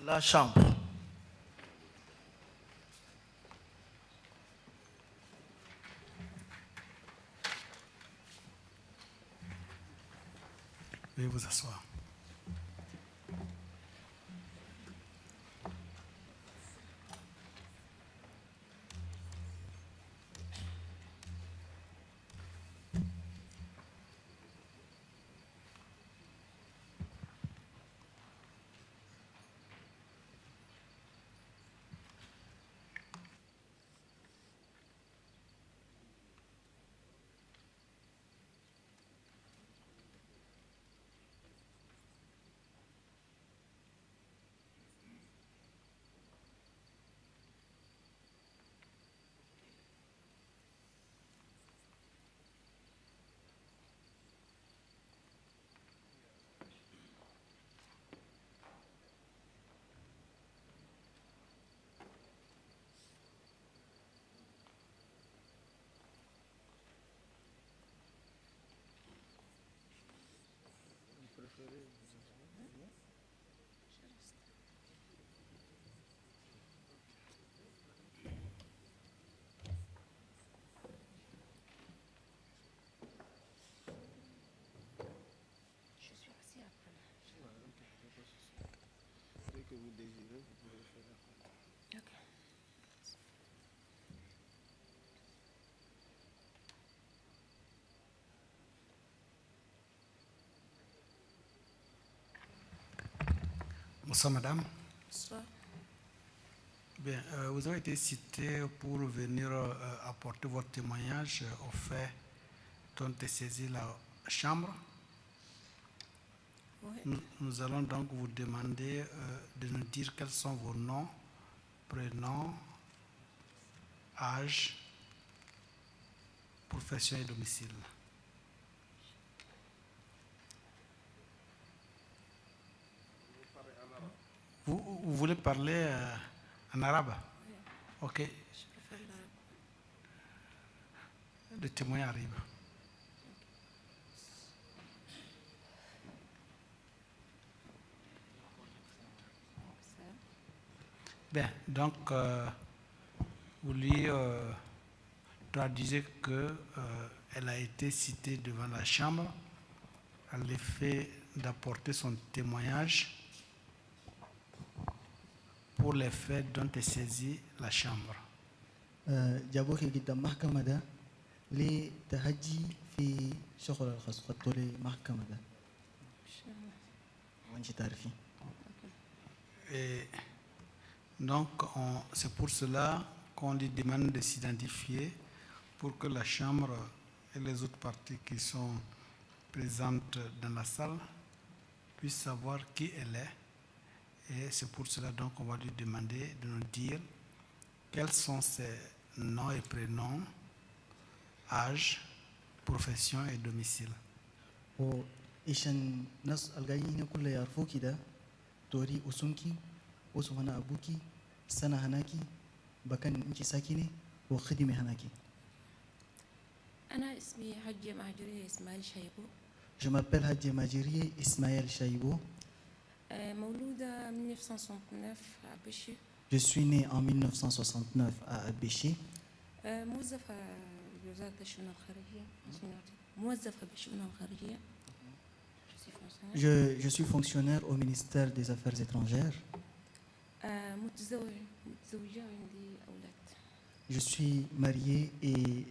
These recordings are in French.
la chambre. Veuillez vous asseoir. Que vous désirez, vous pouvez le faire après. Ok. Bonsoir madame. Bonsoir. Bien, vous avez été cité pour venir apporter votre témoignage au fait dont est saisie la chambre. Oui. Nous allons donc vous demander de nous dire quels sont vos noms, prénoms, âge, profession et domicile. Vous voulez parler en arabe? Oui. Ok, Je préfère l'arabe. le témoin arrive. Bien, donc, vous lui traduisez qu'elle a été citée devant la chambre à l'effet d'apporter son témoignage pour les faits dont est saisie la chambre. جابوك قدام محكمة ده لتهجي في شغل الخاص خدته لمحكمة ده وانت تعرفي. Et donc, c'est pour cela qu'on lui demande de s'identifier pour que la chambre et les autres parties qui sont présentes dans la salle puissent savoir qui elle est. Et c'est pour cela donc qu'on va lui demander de nous dire quels sont ses noms et prénoms, âge, profession et domicile. وإيشان ناس الجايين كله يعرفوكي ده توري أسمكي واسم هنا أبوكي سنة هناكي بكن انتي ساكنة وخدمة هناكي. أنا اسمي حجة مهجرية إسماعيل شايبو. Je m'appelle Hadji Majiriye Ismaël Chaïbo. مولودة 1969 à Béchir. Je suis né en 1969 à Abéché. موظفة بوزارة الشؤون الخارجية. موظفة بالشؤون الخارجية. Je suis fonctionnaire au ministère des Affaires étrangères. متزوجة وعندي أولاد. Je suis marié et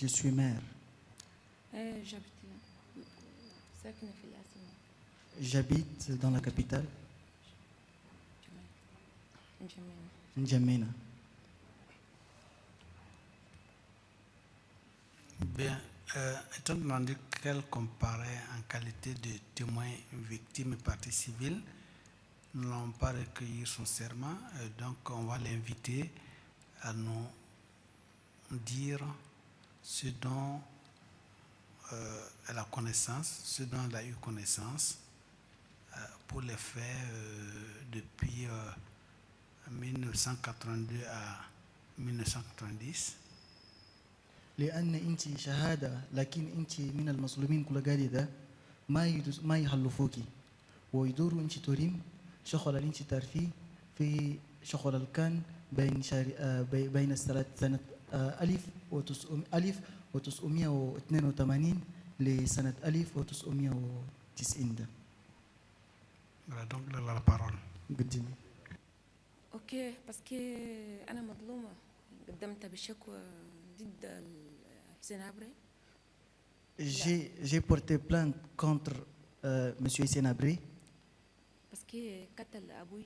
je suis mère. ساكنة في العاصمة. J'habite dans la capitale, N'Djamena. N'Djamena. Bien, étant donné qu'elle comparaît en qualité de témoin victime et partie civile, nous n'allons pas recueillir son serment, donc on va l'inviter à nous dire ce dont elle a connaissance, ce dont elle a eu connaissance pour les faits depuis 1982 à 1990. لأن أنت شهادة لكن أنت من المظلومين كل قاعدة ده ما يحلفوكي ويدوروا أنت توريم شغل اللي انت تعرفيه في شغل اللي كان بين بين سنة 1982 لسنة 1990 ده. Voilà donc la parole. قدمي. اوكي باسكو انا مظلومه قدمت بشكوى ضد حسين عبري. J'ai porté plainte contre Monsieur Hissène Habré باسكو قتل ابوي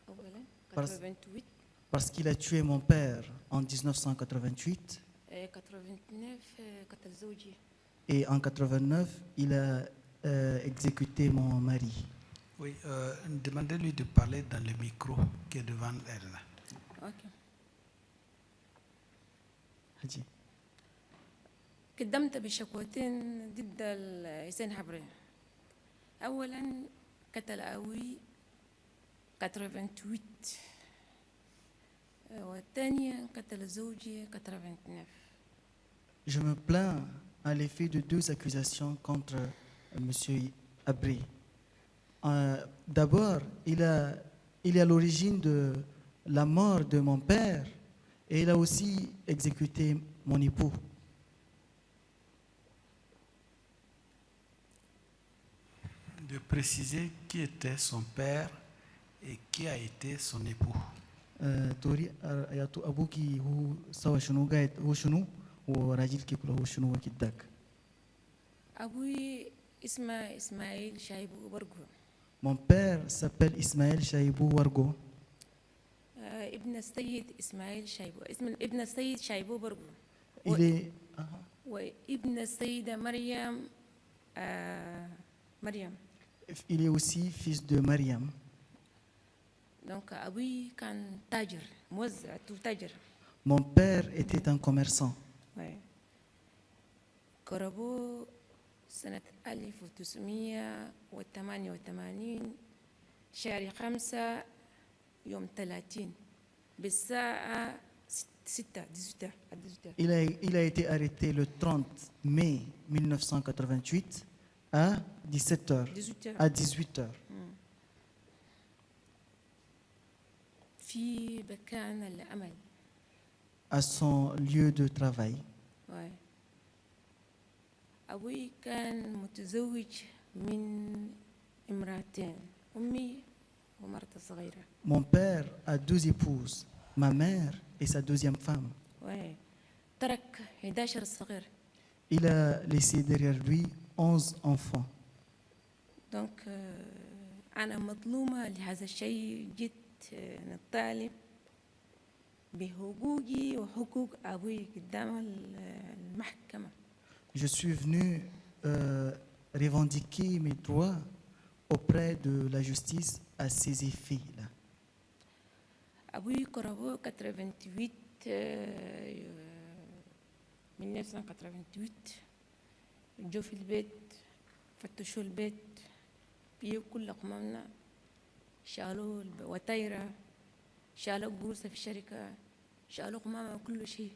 اولا Parce- 88 parce qu'il a tué mon père en 1988 89 قتل زوجي. et en 89 il a exécuté mon mari. Oui, demandez-lui de parler dans le micro qui est devant elle. اوكي حجي. قدمت بشكوتين ضد حسين عبري. اولا قتل ابوي 88 والثانيه قتل زوجي 89. Je me plains à l'effet de deux accusations contre Monsieur Habré. D'abord, il est à l'origine de la mort de mon père et il a aussi exécuté mon époux. De préciser qui était son père et qui a été son époux. توري يا تو أبوكي هو سوى شنو قاعد هو شنو وراجلك كله هو شنو وكداك. ابوي اسمه اسماعيل شايبو برقو. Mon père s'appelle Ismaël Chaïbou Wargo. ابن السيد اسماعيل شايبو اسم ابن السيد شايبو برقو. Il est وابن السيدة مريم مريم. il est aussi fils de Mariam. دونك أبوي كان تاجر موزع تاجر. Mon père était un commerçant. قربوا سنة 1988 شهر 5 يوم 30 بالساعة 6 18. Il a été arrêté le 30 mai 1988 à 17h. À 18h. في مكان العمل. À son lieu de travail. أبوي كان متزوج من امرأتين أمي ومرته الصغيرة. Mon père a deux épouses, ma mère et sa deuxième femme. ترك 11 صغير. Il a laissé derrière lui 11 enfants. دونك أنا مظلومة لهذا الشيء. جيت نطالب بحقوقي وحقوق أبوي قدام المحكمة. Je suis venu revendiquer mes droits auprès de la justice à ces effets-là. أبوي قربوا 88 1988 جو في البيت فتشوا البيت بيو كل قمامنا شالوا الوتايرة شالوا قروسة في الشركة شالوا قمامة كل شيء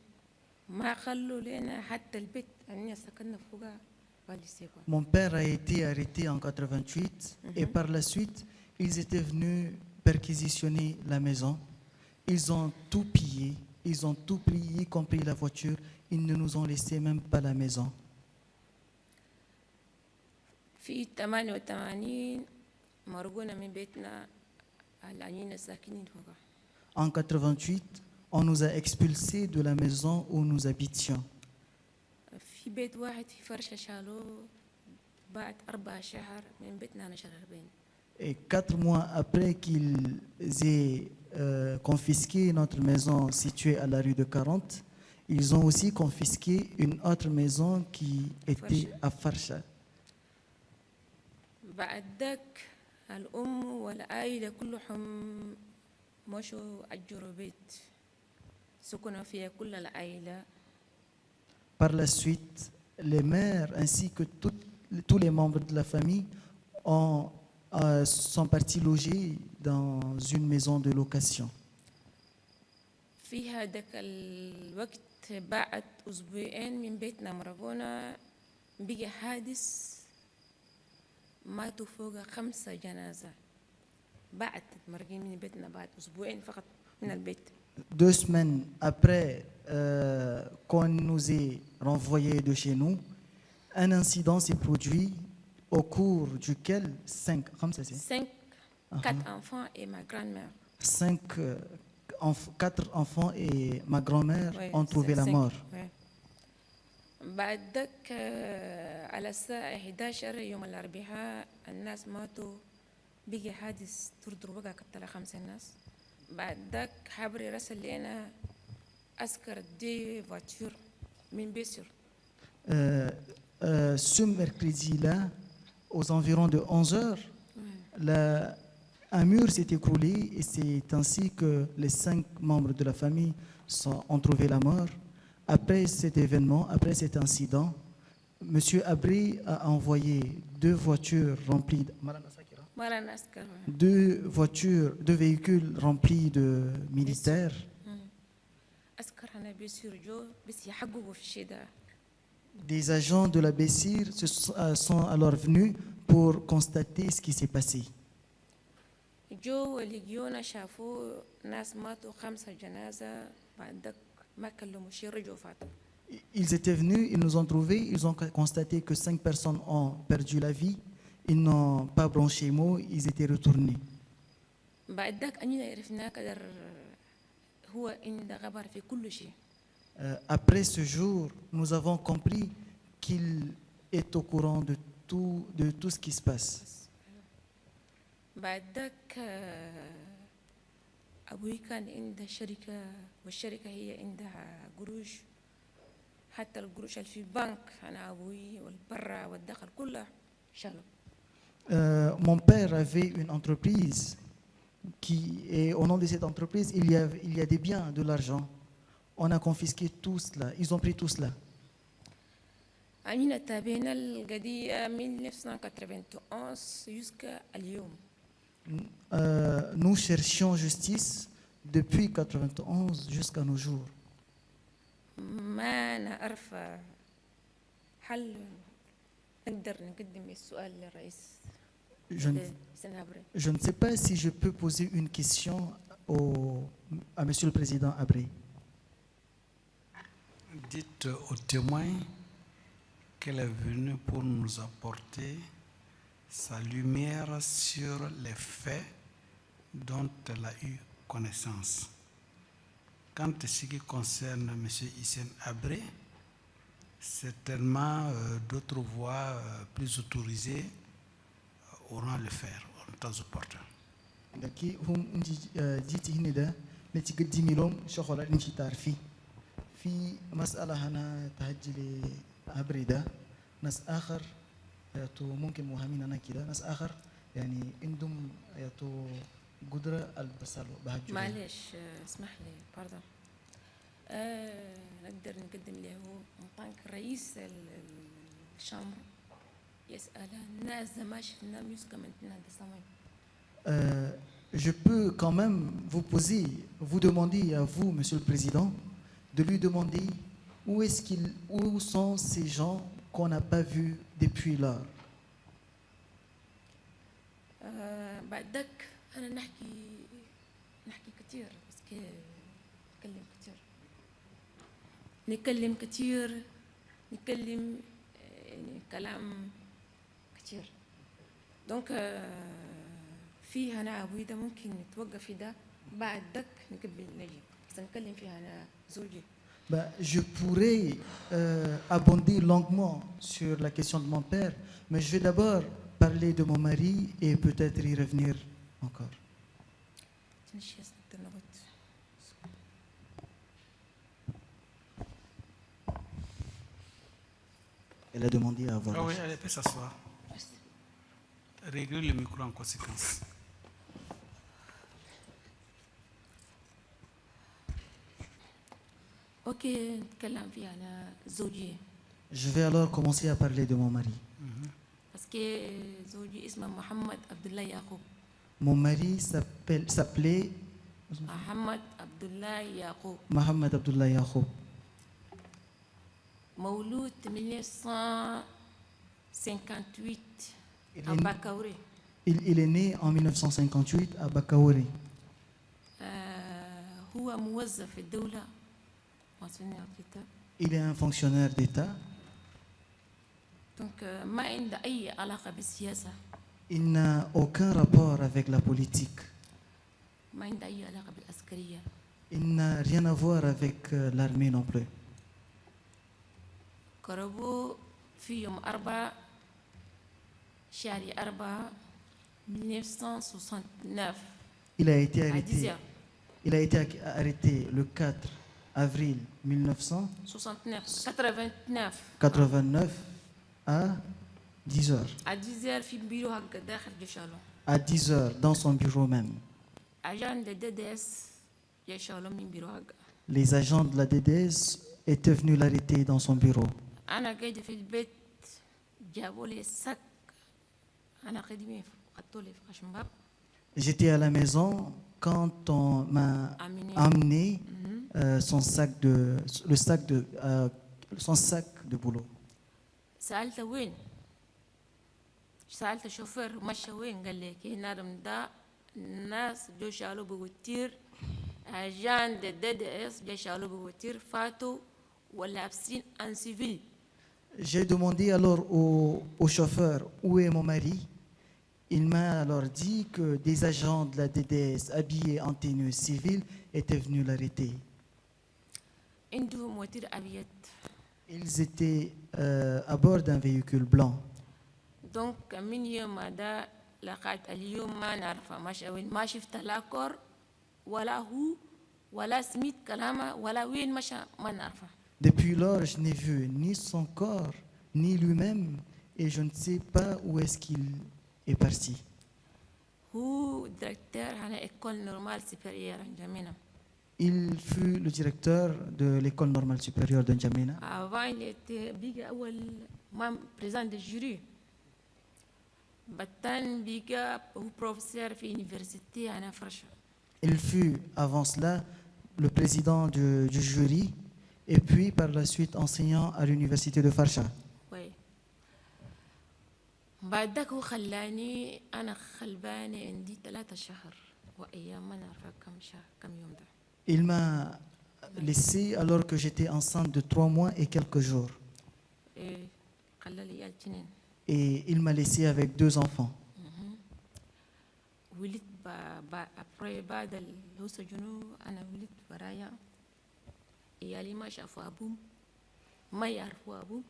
ما خلوا لنا حتى البيت أني سكننا فوقها. Mon père a été arrêté en 88 et par la suite, ils étaient venus perquisitionner la maison. Ils ont tout pillé, ils ont tout pris, y compris la voiture. Ils ne nous ont laissé même pas la maison. في 88 مرقونا من بيتنا العنين ساكنين فوقها. En 88, on nous a expulsés de la maison où nous habitions. في بيت واحد في فرشة شالوه بعد 4 شهر من بيتنا نشر 40. Et 4 mois après qu'ils aient confisqué notre maison située à la rue de 40, ils ont aussi confisqué une autre maison qui était à Farsha. بعد ذاك الأم والعائلة كلهم مشوا أجروا بيت سكنوا فيها كل العائلة. Par la suite, les mères ainsi que tous les membres de la famille sont partis loger dans une maison de location. في هذاك الوقت بعد أسبوعين من بيتنا مرقونا بقى حادث ماتوا فوق 5 جنازة. بعد مرقين من بيتنا بعد أسبوعين فقط من البيت. 2 semaines après qu'on nous ait renvoyés de chez nous, un incident s'est produit au cours duquel 4 enfants et ma grand-mère. 4 enfants et ma grand-mère Ouais, ont trouvé la 5. mort. Ouais. بعد ذاك على الساعة 11 يوم الأربعاء الناس ماتوا. بقي حادث تردر بقى قتل 5 ناس. بعد ذاك حبري رسل لنا عسكر دي فواتور من بيسر. Ce mercredi-là, aux environs de 11 heures, un mur s'est écroulé et c'est ainsi que les 5 membres de la famille ont trouvé la mort. Après cet événement, après cet incident, M. Abré a envoyé 2 voitures remplies deux véhicules remplis de militaires. Des agents de la Bessir sont alors venus pour constater ce qui s'est passé. Ils étaient venus, ils nous ont trouvés, ils ont constaté que 5 personnes ont perdu la vie. Ils n'ont pas branché mot, ils étaient retournés. Après ce jour, nous avons compris qu'il est au courant de tout ce qui se passe. أبوي كان عنده شركة والشركة هي عندها قروش حتى القروش اللي في البنك أنا أبوي والبرة والدخل كله شغل. Mon père avait une entreprise et au nom de cette entreprise, il y a des biens, de l'argent. On a confisqué tout cela, ils ont pris tout cela. أمينة تابعنا القضية من 1991 jusqu'à اليوم. Nous cherchions justice depuis 91 jusqu'à nos jours. ما نعرف حل نقدر نقدم السؤال للرئيس. Je ne sais pas si je peux poser une question à Monsieur le Président Abré. Dites au témoin qu'elle est venue pour nous apporter sa lumière sur les faits dont elle a eu connaissance. Quant à ce qui concerne M. Hissène Abré, certainement d'autres voix plus autorisées auront le faire en temps opportun. في مسألة هنا تهجلي أبريدة ناس آخر ياتو ممكن مهمين أنا كده ناس آخر يعني عندهم ياتو قدرة البسالو بهجلي. معلش اسمح لي باردون نقدر نقدم له مطانك رئيس الشامر يسأل الناس ما شفنا ميوسكا من تنادي. Je peux quand même vous demander à vous, Monsieur le Président, de lui demander où sont ces gens qu'on n'a pas vus depuis lors. بعدك أنا نحكي كتير بس نتكلم كتير نتكلم يعني كلام كتير دونك في هنا أبوي ده ممكن نتوقف في ده بعدك نقبل نجيب بس نتكلم فيها أنا زوجي. Je pourrais abonder longuement sur la question de mon père, mais je vais d'abord parler de mon mari et peut-être y revenir encore. Elle a demandé à avoir. Ah oui, elle peut s'asseoir. Réglez le micro en conséquence. اوكي نتكلم فيها انا زوجي. Je vais alors commencer à parler de mon mari. باسكو زوجي اسمه محمد عبد الله يعقوب. Mon mari s'appelait محمد عبد الله يعقوب. Mohamed Abdullah Yacoub. مولود 1958 à Bakaouré. Il est né en 1958 à Bakaori. هو موظف في الدولة مصنع كتاب. Il est un fonctionnaire d'État. دونك ما عنده أي علاقة بالسياسة، Il n'a aucun rapport avec la politique. ما عنده أي علاقة بالعسكرية. Il n'a rien à voir avec l'armée non plus. قربوا في يوم 4 شهر 4 1969 Il a été à arrêté. 10h. Il a été arrêté le 4 avril 1989 89 à 10 heures. à 10h في بيرو حق داخل جشالو. À 10 heures, dans son bureau même. agent de DDS جشالو من بيرو حق. Les agents de la DDS étaient venus l'arrêter dans son bureau. أنا قاعدة في البيت جابوا لي سك، أنا قديمة حطوا لي في خشمباب. J'étais à la maison quand on m'a amené son sac de boulot. سألت وين؟ سألت الشوفير مشى وين؟ قال لي كي نارم دا الناس جو شالوا بوتير، أجان دي دي اس جو شالوا بوتير فاتوا ولابسين ان سيفيل. J'ai demandé alors au chauffeur où est mon mari. Il m'a alors dit que des agents de la DDS habillés en tenue civile étaient venus l'arrêter. عندهم وتير أبيض. Ils étaient à bord d'un véhicule blanc. دونك من يوم هذا لقيت اليوم ما نعرفه ماشي وين، ما شفت لا كور ولا هو ولا سميت كلامه ولا وين مشى ما نعرفه. Depuis lors, je n'ai vu ni son corps, ni lui-même, et je ne sais pas où est-ce qu'il est parti. هو ديريكتور على إيكول نورمال سوبيريور جميلة. Il fut le directeur de l'école normale supérieure de N'Djamena. avant il était بيجا أول ما بريزان دي جوري. بعدين بيجا هو بروفيسور في يونيفرسيتي أنا فرشة. Il fut avant cela le président du jury et puis par la suite enseignant à l'université de Farsha. وي بعدك هو خلاني أنا خلباني عندي 3 شهر وأيام ما نعرف كم شهر كم يوم ده. Il m'a laissé alors que j'étais enceinte de 3 mois et quelques jours. إيه خلى لي عيال تنين. Et il m'a laissé avec 2 enfants. ولدت أبري بعد اللي سجنوا أنا ولدت برايا. عيالي ما شافوا أبوهم ما يعرفوا أبوهم.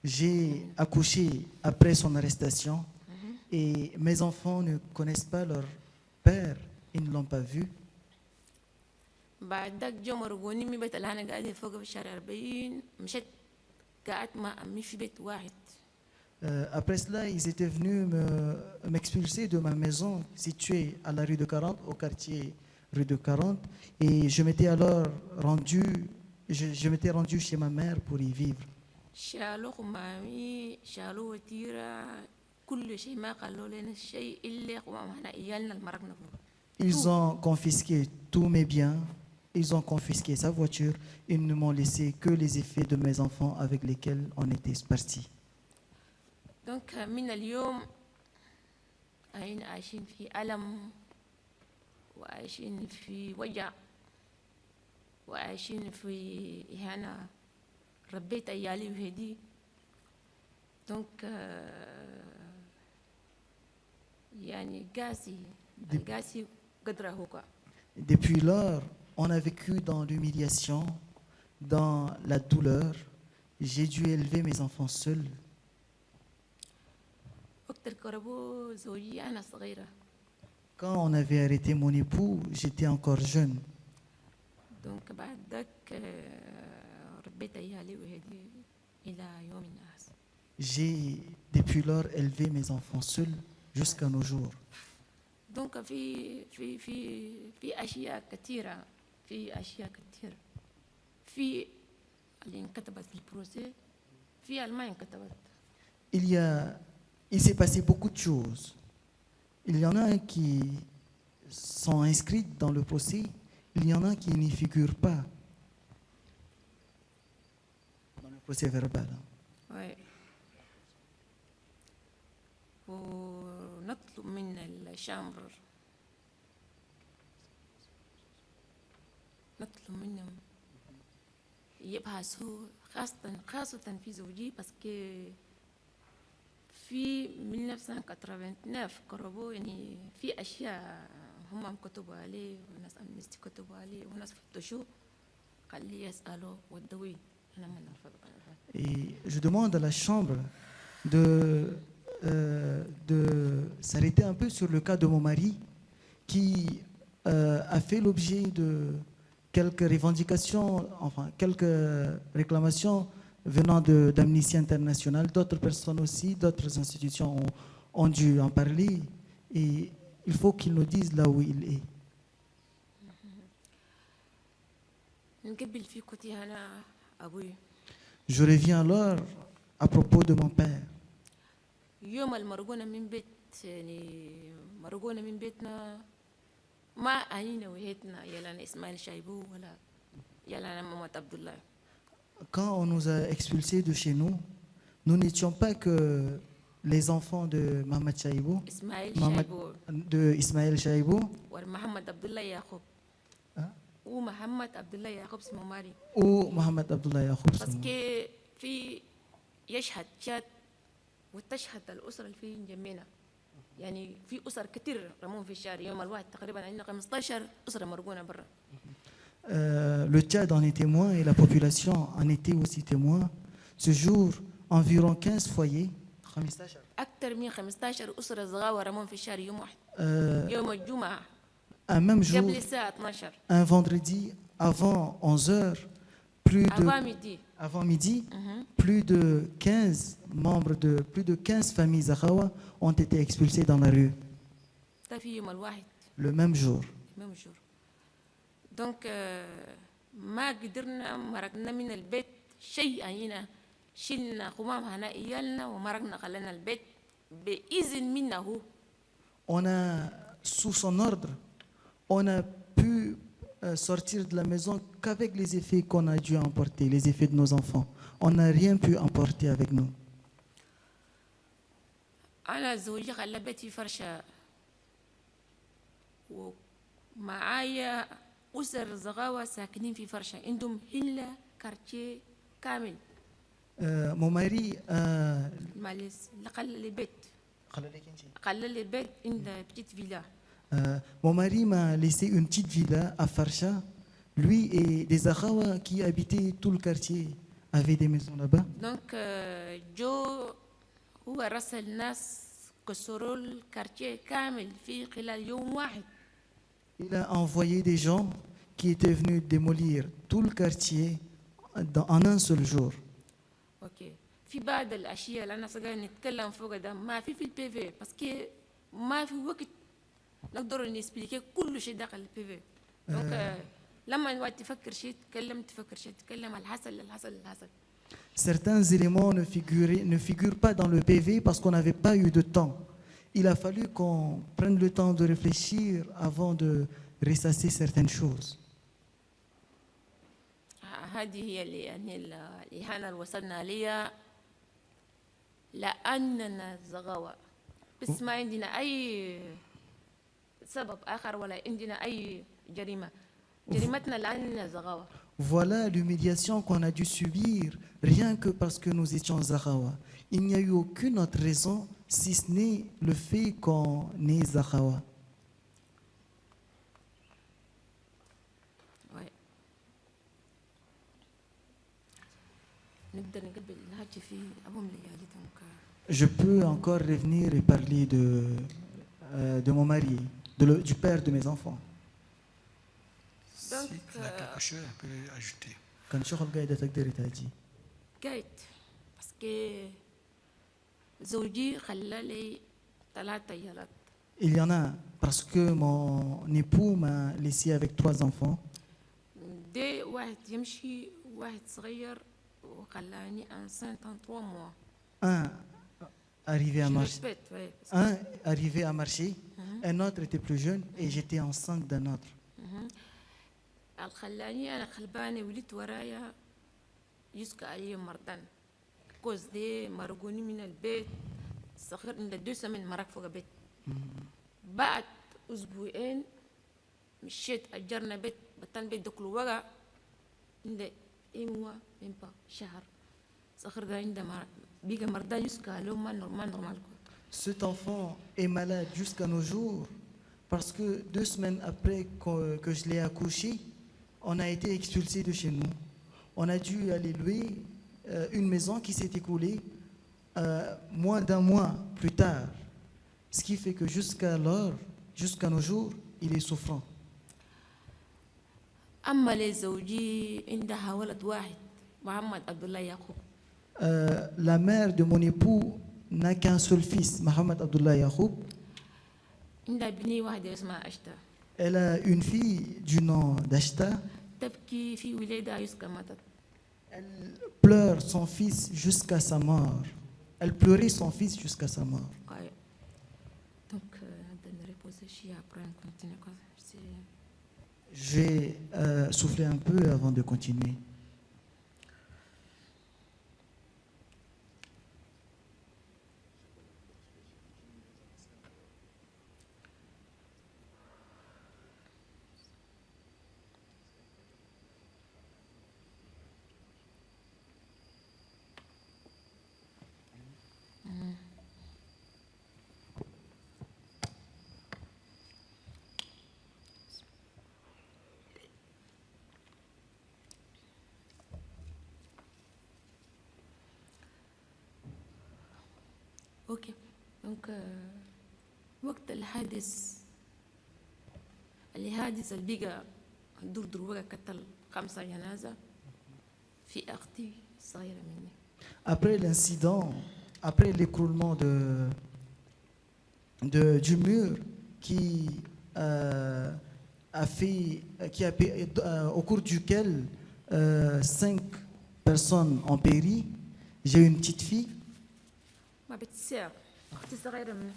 J'ai accouché après son arrestation et mes enfants ne connaissent pas leur père, ils ne l'ont pas vu. بعدك جو مرقوني من بيت اللي أنا قاعدة فوق في الشارع 40 مشيت قعدت مع أمي في بيت واحد. Après cela, ils étaient venus m'expulser de ma maison située à la rue de 40, au quartier rue de 40. Et je m'étais alors rendu, je m'étais rendu chez ma mère pour y vivre. شالوا قمامي شالوا وتيرة كل شيء ما قالوا لنا شيء إلا قمامنا إيالنا المرقنا. Ils ont confisqué tous mes biens, ils ont confisqué sa voiture, ils ne m'ont laissé que les effets de mes enfants avec lesquels on était partis. دونك من اليوم أين عايشين في ألم وعايشين في وجع وعايشين في إهانة. ربيت عيالي وهدي دونك يعني قاسي قدره هوكا. Depuis lors, on a vécu dans l'humiliation, dans la douleur. J'ai dû élever mes enfants seuls. وقت الكربو زوجي أنا صغيرة. Quand on avait arrêté mon époux, j'étais encore jeune. دونك بعدك ربيت عيالي وهدي إلى يومنا هذا. J'ai depuis lors élevé mes enfants seuls jusqu'à nos jours. دونك في أشياء كثيرة في اللي انكتبت في البروسي في اللي ما انكتبت. Il s'est passé beaucoup de choses. Il y en a qui sont inscrites dans le procès, il y en a qui n'y figurent pas dans le procès verbal. وي ونطلب من الشامبر، نطلب منهم يبحثوا خاصة في زوجي، باسكو في 1989 قربوا يعني في أشياء هم كتبوا عليه وناس أمنستي كتبوا عليه وناس فتشوا، قال لي يسألوا ودوي أنا ما نرفض. Et je demande à la Chambre de s'arrêter un peu sur le cas de mon mari qui a fait l'objet de quelques revendications, enfin quelques réclamations venant d'Amnesty International. D'autres personnes aussi, d'autres institutions ont dû en parler et il faut qu'il nous dise là où il est. نقبل في كتي أنا أبوي Je reviens alors à propos de mon père. يوم المرقونة من بيت يعني مرقونة من بيتنا ما أنينا وهيتنا يلا إسماعيل شايبو ولا يلا محمد عبد الله. Quand on nous a expulsés de chez nous, nous n'étions pas que les enfants de Mohamed Chaïbou, إسماعيل شايبو de Ismaël Chaïbou ومحمد عبد الله يعقوب Hein? ومحمد عبد الله يعقوب اسمه ماري، ou Mohamed Abdullah Yacoub. باسكو في يشهد شات وتشهد الأسرة اللي في جمينا، يعني في أسر كتير رمون في الشارع يوم الواحد تقريبا عندنا 15 أسرة مرقونة برا. Le Tchad en est témoin et la population en était aussi témoin. Ce jour, environ 15 foyers, أكثر من 15 أسرة صغار رمون في الشارع يوم واحد euh, يوم الجمعة un même jour, قبل الساعة 12 un vendredi, avant 11 heures, avant midi, plus de 15 membres de plus de 15 familles Zahawa ont été expulsés dans la rue ده في يوم الواحد le même jour. même jour. دونك ما قدرنا مرقنا من البيت شيء هنا، شلنا قمام هنا إيالنا ومرقنا خلينا البيت بإذن منه. On a, sous son ordre, on a pu sortir de la maison qu'avec les effets qu'on a dû emporter, les effets de nos enfants. On n'a rien pu emporter avec nous. أنا زوجي خلى بيتي فرشة ومعايا أسر زغاوة ساكنين في فرشة عندهم هلا كارتيه كامل. Mon mari ماليس قال لي بيت عند بتيت فيلا. Mon mari m'a laissé une petite villa à Farsha. Lui et des Zahawa qui habitaient tout le quartier avaient des maisons là-bas. Donc, جو هو رسل ناس كسروا الكارتيه كامل في خلال يوم واحد. Il a envoyé des gens qui étaient venus démolir tout le quartier en un seul jour. اوكي. في بعض الاشياء اللي انا صغير نتكلم فوق ده ما في البي في، باسكو ما في وقت نقدر نسبيكي كل شيء داخل البي في. دونك لما الواحد تفكر شيء تفكر شيء تتكلم الحصل. Certains éléments ne figurent pas dans le PV parce qu'on n'avait pas eu de temps. Il a fallu qu'on prenne le temps de réfléchir avant de ressasser certaines choses. هذه هي يعني الإهانة اللي وصلنا ليها لأننا زغاوة، بس ما عندنا أي سبب آخر ولا عندنا أي جريمة. جريمتنا لأننا زغاوة. Voilà l'humiliation qu'on a dû subir rien que parce que nous étions Zahawa. Il n'y a eu aucune autre raison si ce n'est le fait qu'on est Zahawa. Je peux encore revenir et parler de mon mari, du père de mes enfants. Si il y a quelque chose, on peut ajouter. كان شغل قاعدة تقدري تاجي. قاعد باسكو زوجي خلى لي 3 عيالات. Il y en a parce que mon époux m'a laissé avec 3 enfants. دي واحد يمشي واحد صغير وخلاني enceinte en 3 mois. Un arrivé à marcher. Respect, ouais. Un arrivé à marcher, un autre était plus jeune et j'étais enceinte d'un autre. الخلاني أنا خلبانة ولدت ورايا يسكى علي مرضان كوز دي مرقوني من البيت صغر عند 2 سنين مرق فوق بيت. بعد أسبوعين مشيت أجرنا بيت بتان بيت دكلو وقع عند إموا ممبا شهر صغر ده عند بيجا مرضى يسكا لو ما نورمال. Cet enfant est malade jusqu'à nos jours parce que 2 semaines après que je l'ai accouché, on a été expulsé de chez nous. On a dû aller louer une maison qui s'est écoulée moins d'un mois plus tard. Ce qui fait que jusqu'à nos jours, il est souffrant. أما لزوجي عندها ولد واحد محمد عبد الله يعقوب. La mère de mon époux n'a qu'un seul fils, Mohamed Abdullah Yacoub. عندها بنية واحدة اسمها أشتا. Elle a une fille du nom d'Ashta. تبكي في ولادها يسكا ماتت. Elle pleure son fils jusqu'à sa mort. Elle pleurait son fils jusqu'à sa mort. Ouais. Donc, de ne reposer chez après on continue quoi. Je vais souffler un peu avant de continuer. اوكي دونك وقت الحادث اللي بقى دور بقى قتل 5 جنازة في أختي صغيرة مني. Après l'incident, après l'écroulement du mur au cours duquel 5 personnes ont péri, j'ai une petite fille. ما بتساع أختي صغيرة مني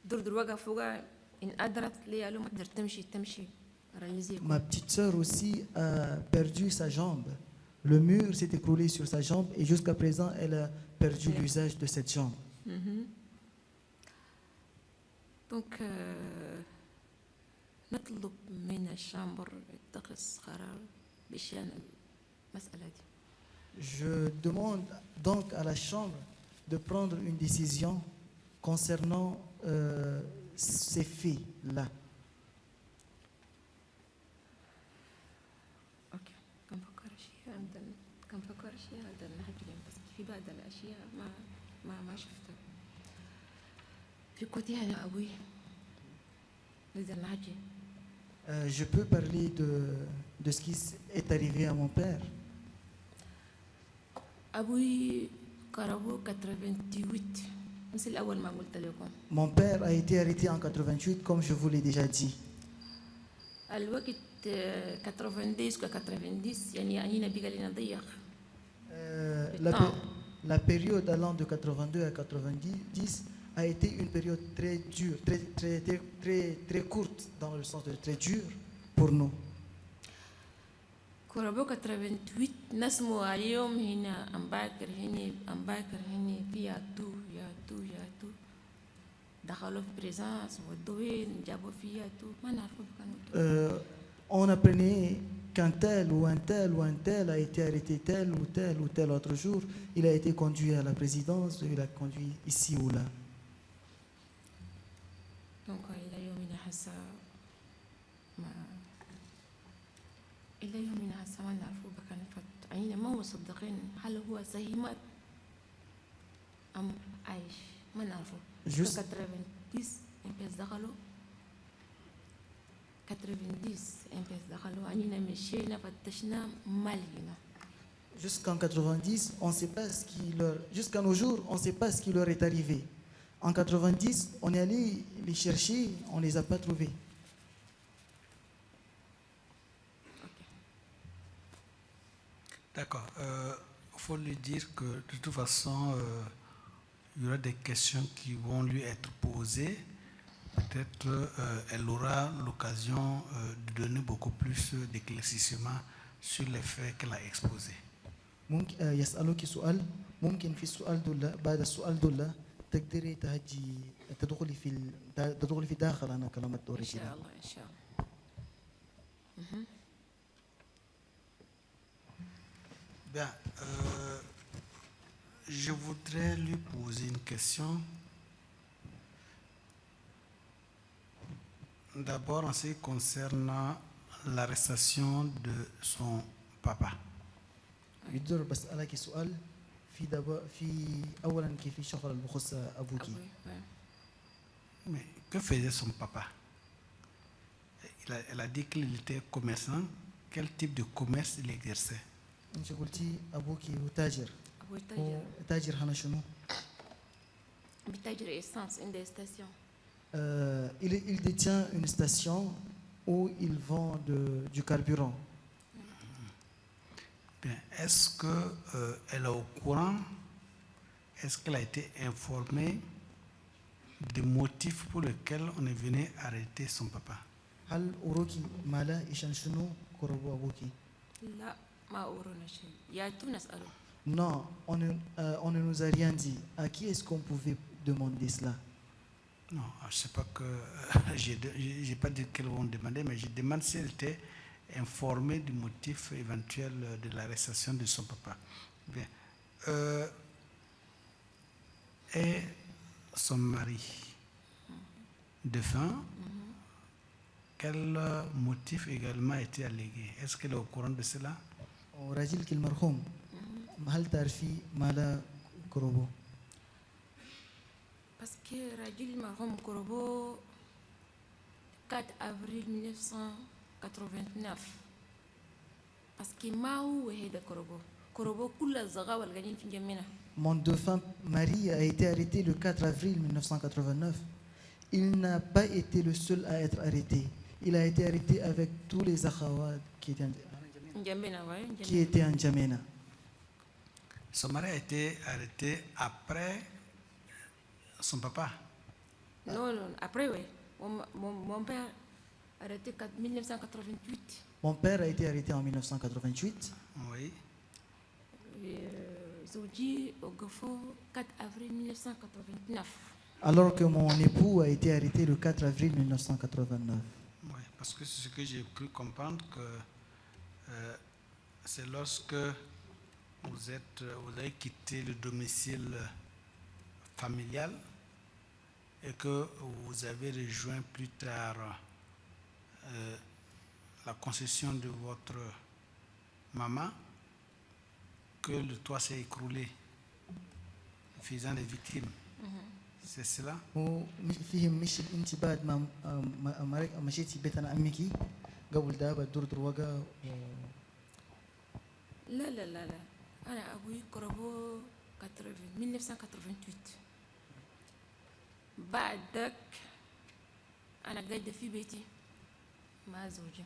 دور وقع فوقها إن قدرت لي قالوا ما تقدر تمشي رئيسي. Ma petite sœur aussi a perdu sa jambe. Le mur s'est écroulé sur sa jambe et jusqu'à présent, elle a perdu l'usage de cette jambe. Donc نطلب من الشامبر يتخذ قرار بشأن المسألة دي. Je demande donc à la Chambre de prendre une décision concernant ces faits-là. اوكي كم فكر شيء عندنا نحكي بس في بعض الاشياء ما شفتها في كوتي انا ابوي نقدر نحكي. Je peux parler de ce qui est arrivé à mon père. ابوي قربوا 88 مثل الاول ما قلت لكم. Mon père a été arrêté en 88 comme je vous l'ai déjà dit. الوقت 90 يعني أنينا بقى لنا ضيق. La période allant de 82 à 90 a été une période très dure, très courte dans le sens de très dure pour nous. قربوا 88 نسمو اليوم هنا أمباكر هنا في ياتو دخلوا في بريزانس ودوين جابوا في ياتو ما نعرفوا كانوا. On apprenait qu'un tel ou un tel a été arrêté tel ou tel autre jour. Il a été conduit à la présidence, il a conduit ici ou là. Donc إلى يومنا هسه ما نعرفوا بكان فت عينا ما مصدقين هل هو صحيح مات أم عايش ما نعرفوا. Juste 90 إمبيز دخلوا 90 إمبيز دخلوا عينا مشينا فتشنا مالينا. Jusqu'en 90, on sait pas ce qui leur, jusqu'à nos jours, on ne sait pas ce qui leur est arrivé. En 90, on est allé les chercher, on ne les a pas trouvés. D'accord. Il faut lui dire que de toute façon, il y aura des questions qui vont lui être posées. Peut-être elle aura l'occasion de donner beaucoup plus d'éclaircissement sur les faits qu'elle a exposés. ممكن يسألوك سؤال، ممكن في السؤال دول بعد السؤال دول تقدري تهجي تدخلي تدخلي في داخل أنا كلمة إن أوريكي شاء الله إن شاء الله. Bien, je voudrais lui poser une question. D'abord, en ce qui concerne l'arrestation de son papa. يقدر بسألك سؤال في أولا كيف شغل اللي بخص أبوكي أبوي. Mais que faisait son papa? Elle a dit qu'il était commerçant. Quel type de commerce il exerçait? أنت قلتي أبوكي هو تاجر أبوي هو تاجر تاجر هنا شنو؟ بتاجر إيسانس عند ستاسيون. Il détient une station où il vend du carburant. Bien, est-ce qu'elle est au courant? Est-ce qu'elle a été informée des motifs pour lesquels on est venu arrêter son papa? هل أوروكي مالا إيشان شنو كروبو أبوكي؟ لا ما أورونا شيء. يا تو نسأله. Non, on ne nous a rien dit. À qui est-ce qu'on pouvait demander cela? Non, je ne sais pas que. J'ai pas dit qu'elles vont demander, mais je demande si elle était informée du motif éventuel de l'arrestation de son papa. Bien. Et son mari défunt, quel motif également a été allégué? Est-ce qu'elle est au courant de cela? وراجلك المرحوم هل تعرفي مالا كروبو؟ Parce que Rajil Mahom Korobo 4 avril 1989. Parce que Maou est de Korobo. Korobo kula zaga wal ganin fi jamina. Mon défunt mari a été arrêté le 4 avril 1989. Il n'a pas été le seul à être arrêté. Il a été arrêté avec tous les akhawat qui étaient en Djamena. Son mari a été arrêté après son papa. Non, non, après oui. Mon père arrêté 1988. Mon père a été arrêté en 1988. Oui. Zouji Ogofo 4 avril 1989. Alors que mon époux a été arrêté le 4 avril 1989. Oui, parce que c'est ce que j'ai cru comprendre que c'est lorsque vous avez quitté le domicile familial et que vous avez rejoint plus tard la concession de votre maman, que le toit s'est écroulé, faisant des victimes. C'est cela? فيهم مش انت بعد ما مشيتي بيت انا امك قبل ده بدور دروجه لا لا لا لا أنا أبوي كربو 1988. بعدك أنا قاعدة في بيتي مع زوجي.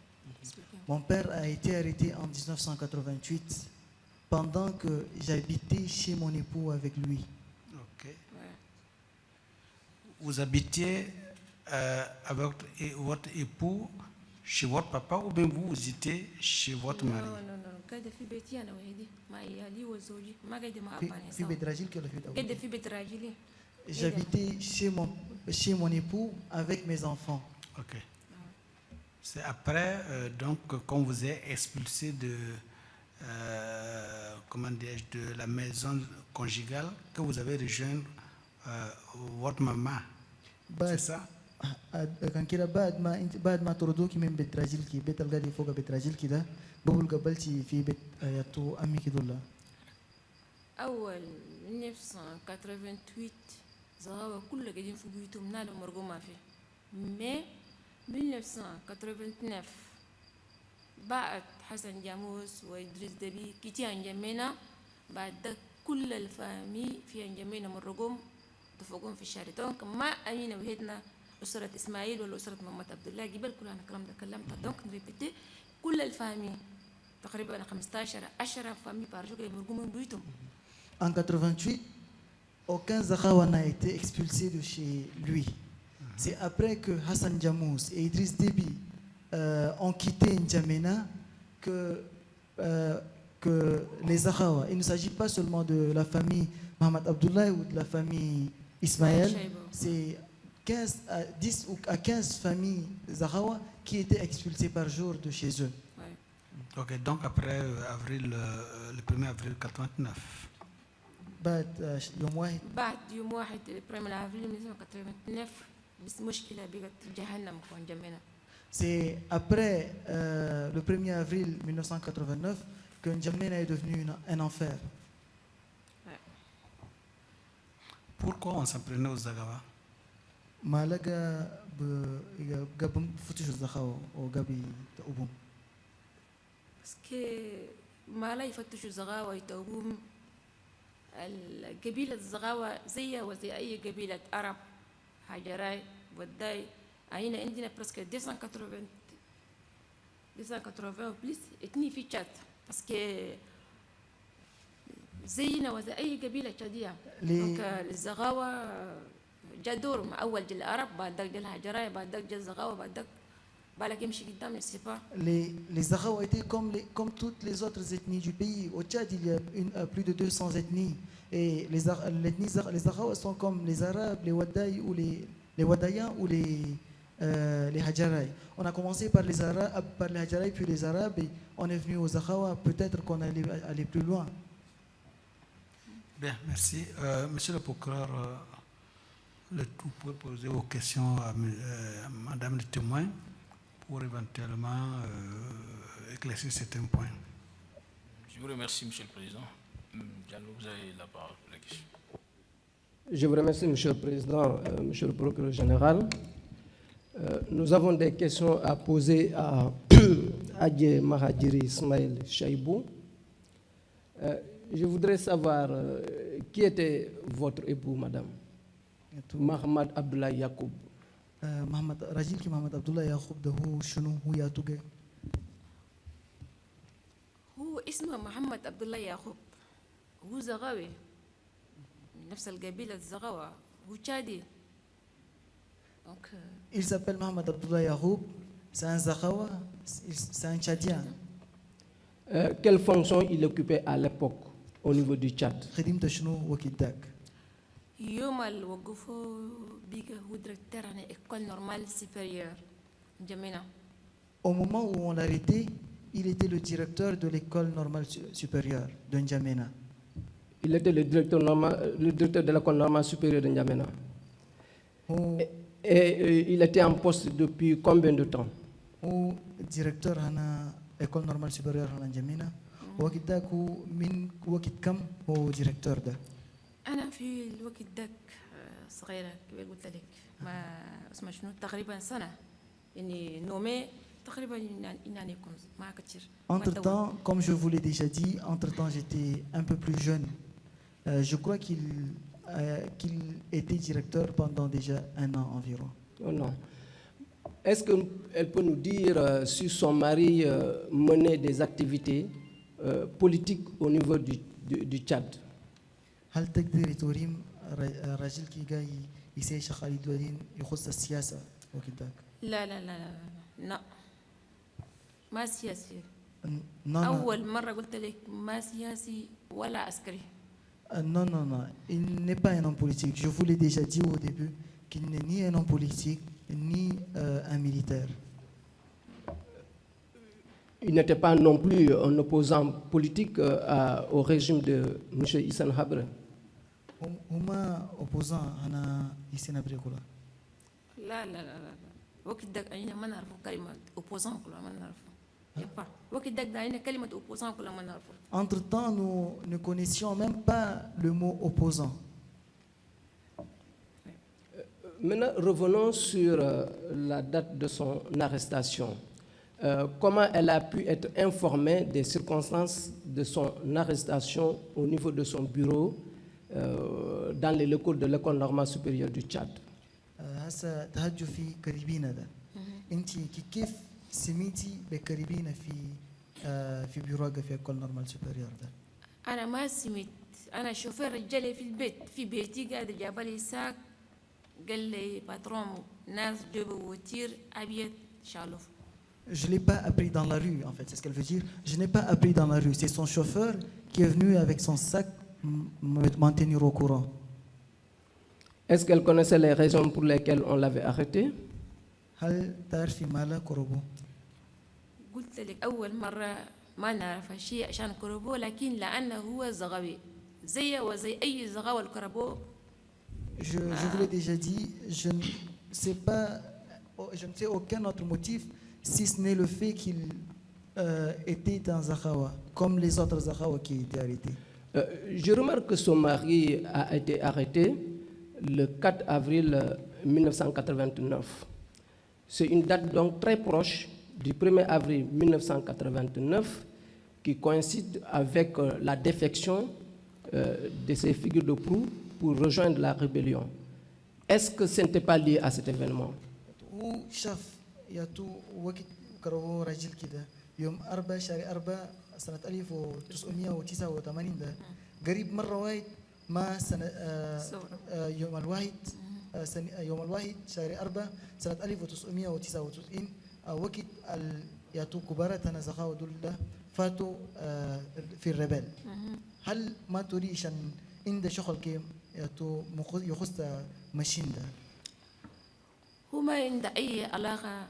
Mon père a été arrêté en 1988 pendant que j'habitais chez mon époux avec lui. Ok. Vous habitiez avec votre époux chez votre papa ou bien vous étiez chez votre mari? Non, non, non. قاعدة في بيتي أنا وحدي مع عيالي وزوجي ما قاعدة مع في أباني بيت راجل ولا في بيت قاعدة أبوك؟ في بيت راجلي. J'habitais chez mon époux avec mes enfants. Ok. C'est après, donc, qu'on vous est expulsé de, comment dirais-je, de la maison conjugale, que vous avez rejoint votre maman. C'est ça? كان كده بعد ما طردوكي من بيت راجلكي بيت الغالي فوق بيت راجلكي ده بقول قبلتي في بيت ياتو امك دول. أول 1988 زغاوة كل قاعدين في بيوتهم نالوا مرقوا ما في. مي 1989 بعد حسن جاموس وإدريس دبي كتير أنجمينا بعد كل الفامي في أنجمينا مرقوم تفوقون في الشارع دونك ما أمينا وهدنا أسرة إسماعيل ولا أسرة محمد عبد الله قبل كل أنا كلام ده كلمت دونك نريبيتي كل الفامي تقريبا 15 10 فامي بارجوك مرقوم من بيوتهم. En 88, aucun Zakhawa n'a été expulsé de chez lui. C'est après que Hassan Jamous et Idriss Déby ont quitté N'Djamena que les Zakhawa, il ne s'agit pas seulement de la famille Mohamed Abdullah ou de la famille Ismaël, Shaïbo. c'est 15 à 10 ou à 15 familles Zahrawa qui étaient expulsées par jour de chez eux. Ouais. Ok, donc après le 1er avril 89. بعد يوم واحد بعد يوم 1 افريل 1989 بس مشكله بقت جهنم كون جمينا. C'est après le 1er avril 1989 que N'Djamena est devenu un enfer. Pourquoi on s'en prenait aux Zaghawa? ما لقى قبل فتش الزخاوة وقبل تأوبهم. باسكو ما لا يفتشوا الزغاوة يتوبون. القبيلة الزغاوة زي وزي أي قبيلة عرب هاجراي وداي هنا عندنا برسك 280 بليس اتني في تشات باسكو زينا وزي أي قبيلة تشادية. دونك الزغاوة جا دورهم أول جا العرب بعد ذاك جا الهاجراي بعد ذاك جا الزغاوة بعد ذاك بالك يمشي قدام السفا. Les Zahrawa étaient comme toutes les autres ethnies du pays. Au Tchad, il y a plus de 200 ethnies. Et les Zahrawa sont comme les Arabes, les Wadaï ou les Wadayans ou les Hajarai. On a commencé par les Arabes, par les Hajarai, puis les Arabes, et on est venu aux Zahrawa. Peut-être qu'on allait aller plus loin. Bien, merci. Monsieur le procureur, le tout pour poser vos questions à Madame le témoin pour éventuellement éclaircir certains points. Je vous remercie, Monsieur le Président. Diallo, vous avez la parole pour la question. Je vous remercie, Monsieur le Président, Monsieur le Procureur général. Nous avons des questions à poser à Adje Mahadjiri Ismaël Shaïbou. Je voudrais savoir qui était votre époux, Madame Mohamed Abdullah Yacoub. محمد راجل كي محمد عبد الله يعقوب ده هو شنو هو يا توجه هو اسمه محمد عبد الله يعقوب. هو زغاوي من نفس القبيلة الزغاوة. هو تشادي. دونك Il s'appelle Mohamed Abdullah Yacoub, c'est un Zahrawa, c'est un Tchadien. Quelle fonction il occupait à l'époque au niveau du Tchad? خدمته شنو وقت ذاك؟ يوم اللي وقفوا بيجا هو ديريكتور عن إيكول نورمال سوبيريور جمينا. Au moment où on l'a arrêté, il était le directeur de l'école normale supérieure de N'Djamena. Il était le directeur de l'école normale supérieure de N'Djamena. Et il était en poste depuis combien de temps? هو directeur هنا école normale supérieure de N'Djamena. وقت ذاك هو من وقت كم هو directeur ده؟ أنا في الوقت داك صغيرة كيف قلت لك ما اسمه شنو تقريبا سنة يعني نومي تقريبا إنني كنت ما كتير. Entre-temps, comme je vous l'ai déjà dit, entre-temps j'étais un peu plus jeune. Je crois qu'il était directeur pendant déjà un an environ. Oh non. Est-ce qu'elle peut nous dire si son mari menait des activités politiques au niveau du Tchad? هل تقدري توريم راجل كي جاي يسوي شغال دولين يخص السياسة وقت ذاك؟ لا لا لا لا لا ما سياسي. Non, أول مرة قلت لك ما سياسي ولا عسكري. non, il n'est pas un homme politique. Je vous l'ai déjà dit au début qu'il n'est ni un homme politique ni un militaire. Il n'était pas non plus un opposant politique au régime de M. Issam Habre. هما opposants أنا يسنا بريكولا. لا لا لا لا وقت داك أنا ما نعرف كلمة opposant كلها ما نعرف. يبا وقت داك داينا كلمة opposant كلها ما نعرف. Entre-temps, nous ne connaissions même pas le mot opposant. Maintenant, revenons sur la date de son arrestation. Comment elle a pu être informée des circonstances de son arrestation au niveau de son bureau dans les locaux de l'école normale supérieure du Tchad. هسه تهجوا في كاريبينا ده. أنت كيف سميتي بكاريبينا في بيروقة في école normale supérieure ده؟ أنا ما سميت. أنا شوفير رجالي في البيت في بيتي قاعد جاب لي ساك قال لي باترون ناس جابوا وتير أبيض شالوف. Je ne l'ai pas appris dans la rue, en fait, c'est ce qu'elle veut dire. Je n'ai pas appris dans la rue. C'est son chauffeur qui est venu avec son sac me maintenir au courant. Est-ce qu'elle connaissait les raisons pour lesquelles on l'avait arrêté? هل تعرفي مالا كوروبو؟ قلت لك أول مرة ما نعرف الشيء عشان كربو، لكن لأنه هو زغوي زي وزي أي زغاوة الكربو. Je vous l'ai déjà dit, je ne sais pas, je ne sais aucun autre motif si ce n'est le fait qu'il était un Zahawa, comme les autres Zahawa qui étaient arrêtés. Je remarque que son mari a été arrêté le 4 avril 1989. C'est une date donc très proche du 1er avril 1989 qui coïncide avec la défection de ces figures de proue pour rejoindre la rébellion. Est-ce que ce n'était pas lié à cet événement? هو شاف ياتو وقت كرهو راجل كده يوم 4 شهر 4 سنة 1989 ده قريب مرة واحد ما سنة يوم الواحد يوم الواحد شهر 4 سنة 1999 وقت ياتو كبارة تنازخوا دول ده فاتوا في الربال. هل ما تريش أن عند شغل كيم ياتو يخص ماشين ده؟ هو ما عنده أي علاقة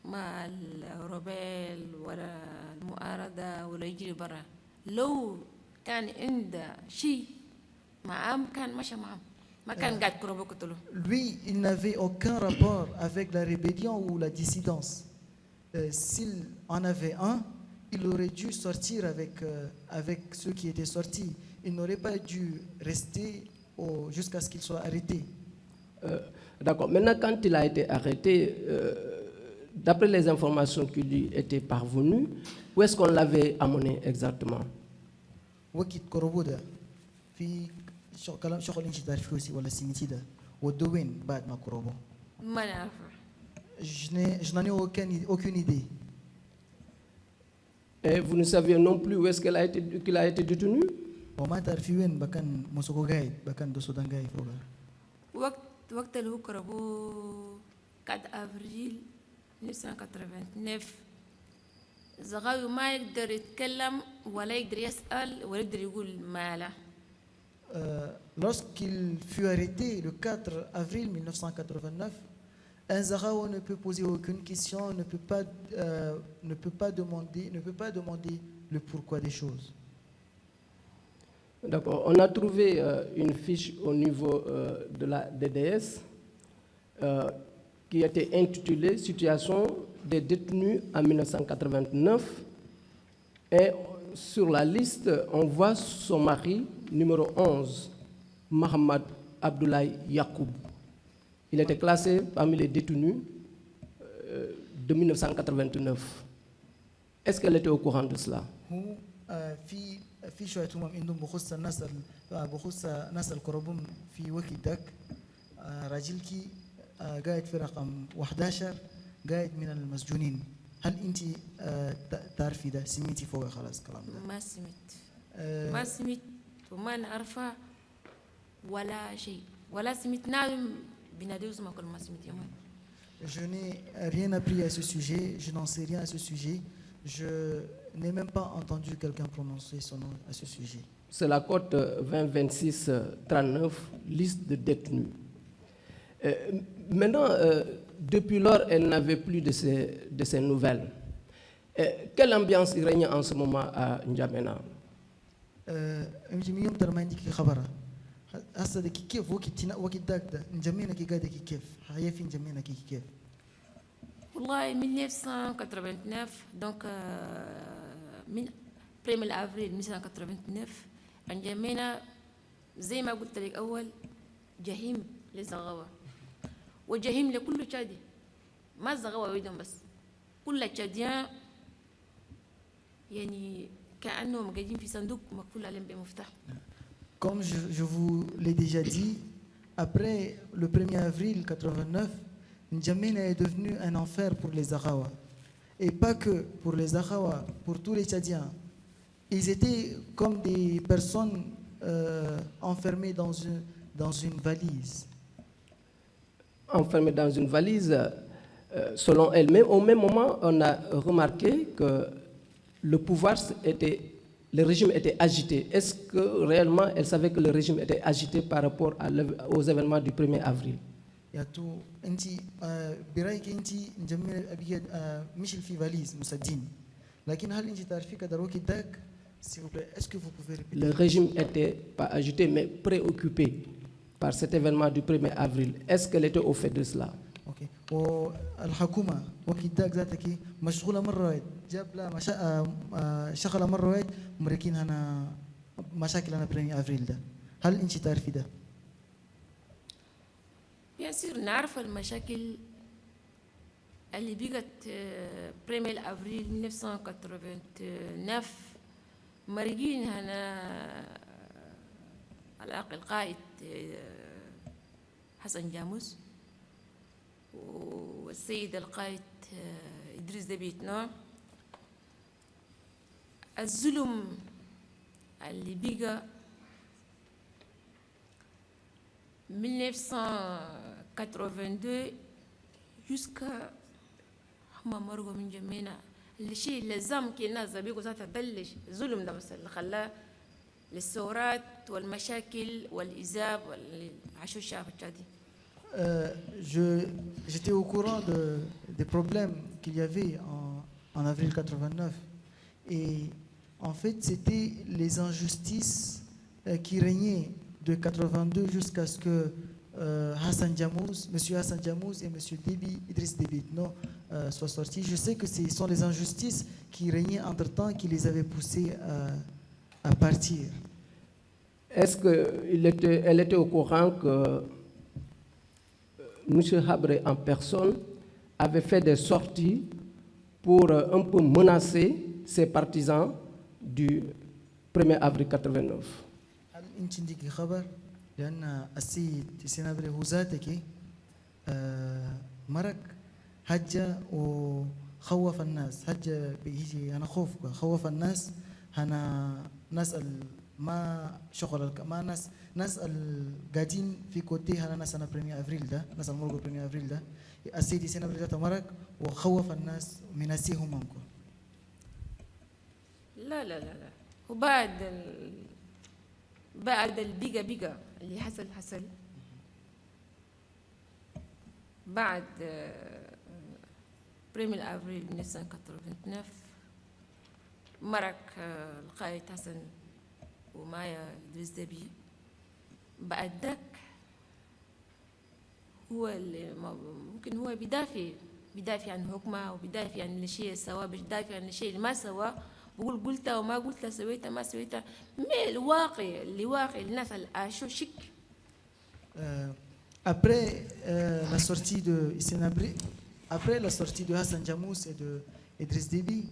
مع الربيل ولا المعارضة ولا يجري برا. لو كان عنده شيء معهم كان مشى معهم، ما كان قاعد كروبو قتلو. Lui, il n'avait aucun rapport avec la rébellion ou la dissidence. S'il en avait un, il aurait dû sortir avec ceux qui étaient sortis. Il n'aurait pas dû rester jusqu'à ce qu'il soit arrêté. D'accord. Maintenant, quand il a été arrêté, d'après les informations qui lui étaient parvenues, où est-ce qu'on l'avait amené exactement? وقت كروبو ده في كلام شغل انت تعرفيه ولا سمعتي ده ودوا وين بعد ما كروبو؟ ما نعرف. Je n'en ai aucune idée. Et vous ne saviez non plus où est-ce qu'il a été détenu? وما تعرفي وين بكان موسوكو قاعد بكان دو سودان قاعد فوق. وقت اللي هو كربو 4 افريل 1989 زغاوي ما يقدر يتكلم ولا يقدر يسأل ولا يقدر يقول ماله. Lorsqu'il fut arrêté le 4 avril 1989, un Zahawa ne peut poser aucune question, ne peut pas demander le pourquoi des choses. D'accord. On a trouvé une fiche au niveau de la DDS qui était intitulée Situation des détenus en 1989. Et sur la liste, on voit son mari, numéro 11, Mohamed Abdoulaye Yacoub. Il était classé parmi les détenus de 1989. Est-ce qu'elle était au courant de cela? في شوية أمم عندهم بخصوص ناس الكربون في وقت داك راجل كي قاعد في رقم 11 قاعد من المسجونين. هل أنت تعرفي ده؟ سمعتي فوق خلاص الكلام ده؟ ما سمعت وما نعرفه ولا شيء ولا سمعت نعم بنادي اسمه كل ما سمعت يومين. Je n'ai rien appris à ce sujet, je n'en sais rien à ce sujet. Je n'ai même pas entendu quelqu'un prononcer son nom à ce sujet. C'est la cote 20-26-39, liste de détenus. Maintenant, depuis lors, elle n'avait plus de ces nouvelles. Quelle ambiance il règne en ce moment à N'Djamena? يوم ترى ما عندك خبره هسه دك كيف وقت داك ده نجمينا كي قاعده كيف هي في نجمينا كيف والله من 1989 donc من 1 افريل 1989 انجمينا زي ما قلت لك اول جحيم للزغاوه وجحيم لكل تشادي ما الزغاوه ويدهم بس كل تشاديان يعني كانهم قاعدين في صندوق مقفول عليهم بمفتاح. Comme je vous l'ai déjà dit, après le 1er avril 89, N'Djamena est devenu un enfer pour les Zahawa. Et pas que pour les Zahawa, pour tous les Tchadiens. Ils étaient comme des personnes enfermées dans une valise. Enfermées dans une valise, selon elle-même. Au même moment, on a remarqué que le pouvoir était le régime était agité. Est-ce que réellement elle savait que le régime était agité par rapport aux événements du 1er avril? ياتو انت برايك انت نجمع ابيض مش في فاليز مسجين لكن هل انت تعرفي كده وقت ذاك s'il vous plaît est-ce que vous pouvez répéter? Le régime n'était pas agité mais préoccupé par cet événement du 1er avril. Est-ce qu'elle était au fait de cela? اوكي والحكومه وقت ذاك ذاتك مشغوله مره واحد جاب لها شغله مره واحد مريكين هنا مشاكل انا بريمي افريل ده هل انت تعرفي ده؟ Bien sûr, نعرف المشاكل اللي بقت بريمير أفريل 1989 مريقين هنا الأخ القائد حسن جاموس والسيد القائد إدريس دبي إتنو. الظلم اللي بقى 1982 jusqu'à هم مرقوا من جمينا الشيء اللي لازم كي الناس بيقوا ذاتها تبلش ظلم ده مثلا اللي خلاه للثورات والمشاكل والإذاب واللي عاشوا الشعب التشادي. J'étais au courant des problèmes qu'il y avait en avril 89 et en fait c'était les injustices qui régnaient de 82 jusqu'à ce que Hassan Jamous, M. Hassan Jamous et M. Idriss Déby Itno soient sortis. Je sais que ce sont les injustices qui régnaient entre-temps qui les avaient poussés à partir. Est-ce qu'elle était au courant que M. Habré en personne avait fait des sorties pour un peu menacer ses partisans du 1er avril 89? هل انت عندك خبر لان السيد سينابري هو ذاتك مرق هجة وخوف الناس هجة بيجي انا خوفك خوف الناس هنا ناس ما شغل ما ناس القاعدين في كوتي هنا ناس انا بريمي افريل ده ناس المرقو بريمي افريل ده السيد سينابري ذاته مرق وخوف الناس مناسيهم ممكن. لا لا لا لا بعد البيجا اللي حصل بعد بريمير افريل 1989 مرق القائد حسن ومايا إدريس دبي بعد ذاك هو اللي ممكن هو بيدافع عن حكمه وبيدافع عن الشيء اللي سواه بيدافع عن الشيء اللي ما سواه بقول قلتها وما قلتها سويتها ما سويتها mais الواقع الناس اللي عاشوا شك. Après la sortie de Sénabré, après la sortie de Hassan Jamous et de Idriss Déby,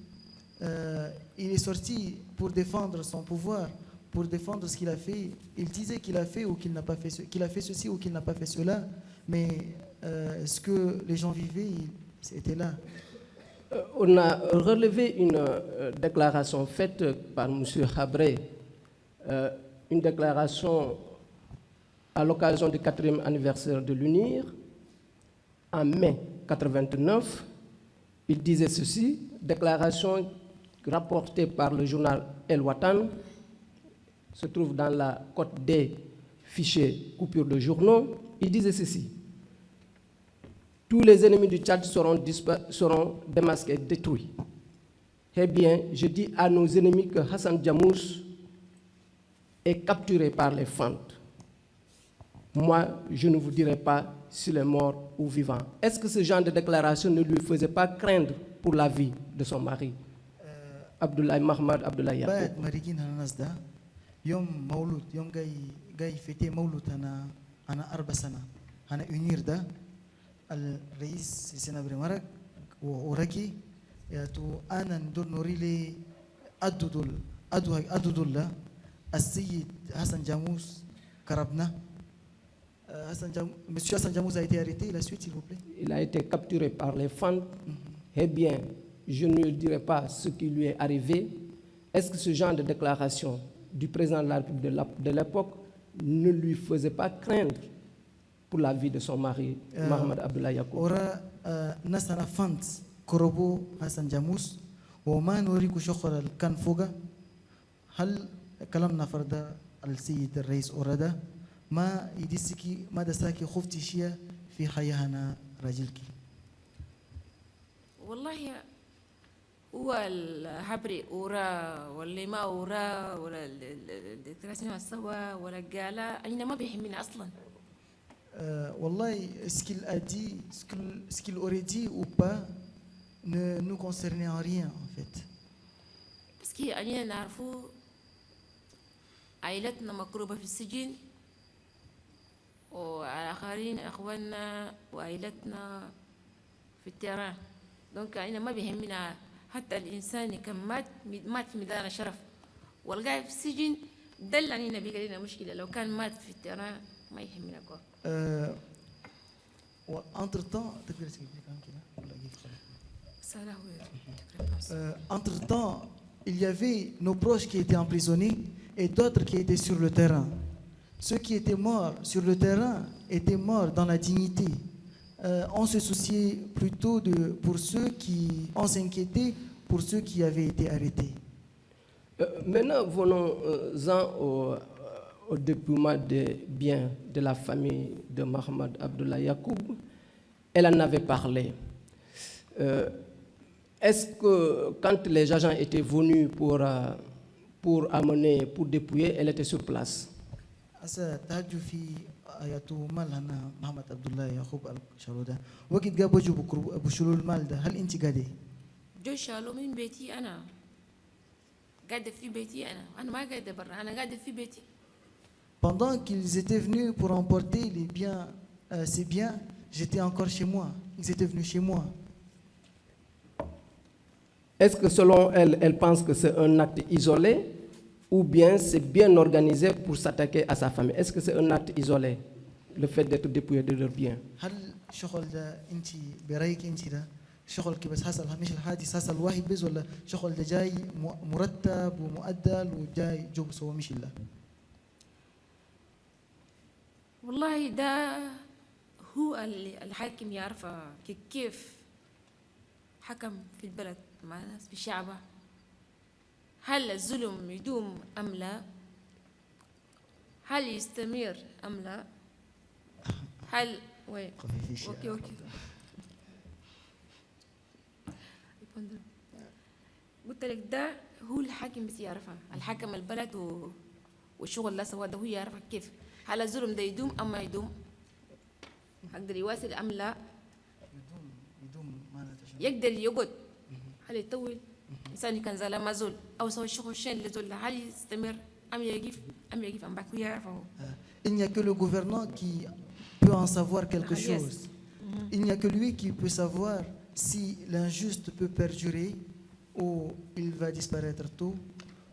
il est sorti pour défendre son pouvoir, pour défendre ce qu'il a fait. Il disait qu'il a fait ou qu'il n'a pas fait, qu'il a fait ceci ou qu'il n'a pas fait cela, mais ce que les gens vivaient, c'était là. On a relevé une déclaration faite par M. Habré, une déclaration à l'occasion du 4e anniversaire de l'UNIR, en mai 1989. Il disait ceci, déclaration rapportée par le journal El Watan, se trouve dans la cote des fichiers coupures de journaux. Il disait ceci. Tous les ennemis du Tchad seront démasqués, détruits. Eh bien, je dis à nos ennemis que Hassan Jamous est capturé par les fentes. Moi, je ne vous dirai pas s'il est mort ou vivant. Est-ce que ce genre de déclaration ne lui faisait pas craindre pour la vie de son mari, Abdoulaye Mahmoud Abdoulaye Yacoub? يوم مولود يوم جاي فيتي مولود أنا 4 سنة أنا أنير ده الرئيس سينابري مرق وراكي ياتو أنا ندور نوريلي أدو لا السيد حسن جاموس كربنا Monsieur Hassan Jamous a été arrêté, la suite s'il vous plaît. Il a été capturé par les fentes. Eh bien, je ne dirai pas ce qui lui est arrivé. Est-ce que ce genre de déclaration du président de la République de l'époque ne lui faisait pas craindre pour la vie de son mari, Mahmoud Abdoulaye Yacoub? Ora nasana fant korobo Hassan Jamous وما نوريكو شخر كان فوقا هل كلامنا فردا السيد الرئيس أوردا ما يدسكي ما دساكي خفتي شيء في حيانا راجلكي؟ والله هو الحبري أورا واللي ما أورا ولا الدكتوراه سوا ولا قالا أين ما بيهمنا أصلا. والله ce qu'il a dit, ce qu'il aurait dit ou pas ne nous concernait en rien en fait. بس كي أنينا نعرفوا عائلتنا مكروبة في السجن وآخرين أخواننا وعائلتنا في التيران. دونك أنا ما بيهمنا حتى الإنسان كان مات في ميدان الشرف والقاعد في السجن دل علينا بقى لنا مشكلة. لو كان مات في التيران ما يهمنا كور. Entre-temps, il y avait nos proches qui étaient emprisonnés et d'autres qui étaient sur le terrain. Ceux qui étaient morts sur le terrain étaient morts dans la dignité. On se souciait plutôt pour ceux qui... On s'inquiétait pour ceux qui avaient été arrêtés. Maintenant, venons-en au dépouillement des biens de la famille de Mohamed Abdullah Yacoub. Elle en avait parlé. Est-ce que quand les agents étaient venus pour dépouiller, elle était sur place? آياته مالنا محمد عبد الله يعقوب الشالودا وقت جابوا جو بشلو المال ده هل أنت قاعدة؟ جو شالو من بيتي أنا قاعدة في بيتي أنا ما قاعدة برا أنا قاعدة في بيتي. Pendant qu'ils étaient venus pour emporter les biens, ces biens, j'étais encore chez moi. Ils étaient venus chez moi. Est-ce que selon elle, elle pense que c'est un acte isolé? Ou bien c'est bien organisé pour s'attaquer à sa famille? Est-ce que c'est un acte isolé, le fait d'être dépouillé de leurs biens? هل شغل ده أنت برأيك أنت ده شغل كي بس حصل مش الحادث حصل واحد بس ولا شغل ده جاي مرتب ومؤدل وجاي جو سوا مش الله؟ والله ده هو الحاكم يعرف كيف حكم في البلد مع الناس في شعبه. هل الظلم يدوم أم لا؟ هل يستمر أم لا؟ هل وين؟ أوكي قلت لك ده هو الحاكم بس يعرفها. الحاكم البلد والشغل اللي سواه ده هو يعرف كيف هل الظلم ده يدوم أم ما يدوم؟ يقدر يواصل أم لا؟ يقدر يقعد هل يطول؟ إنسان كان زال ما زول أو سوى الشغل شين اللي زول هل يستمر أم يقف أم باكو يعرفه. Il n'y a que le gouvernant qui peut en savoir quelque chose. Il n'y a que lui qui peut savoir si l'injuste peut perdurer ou il va disparaître tôt.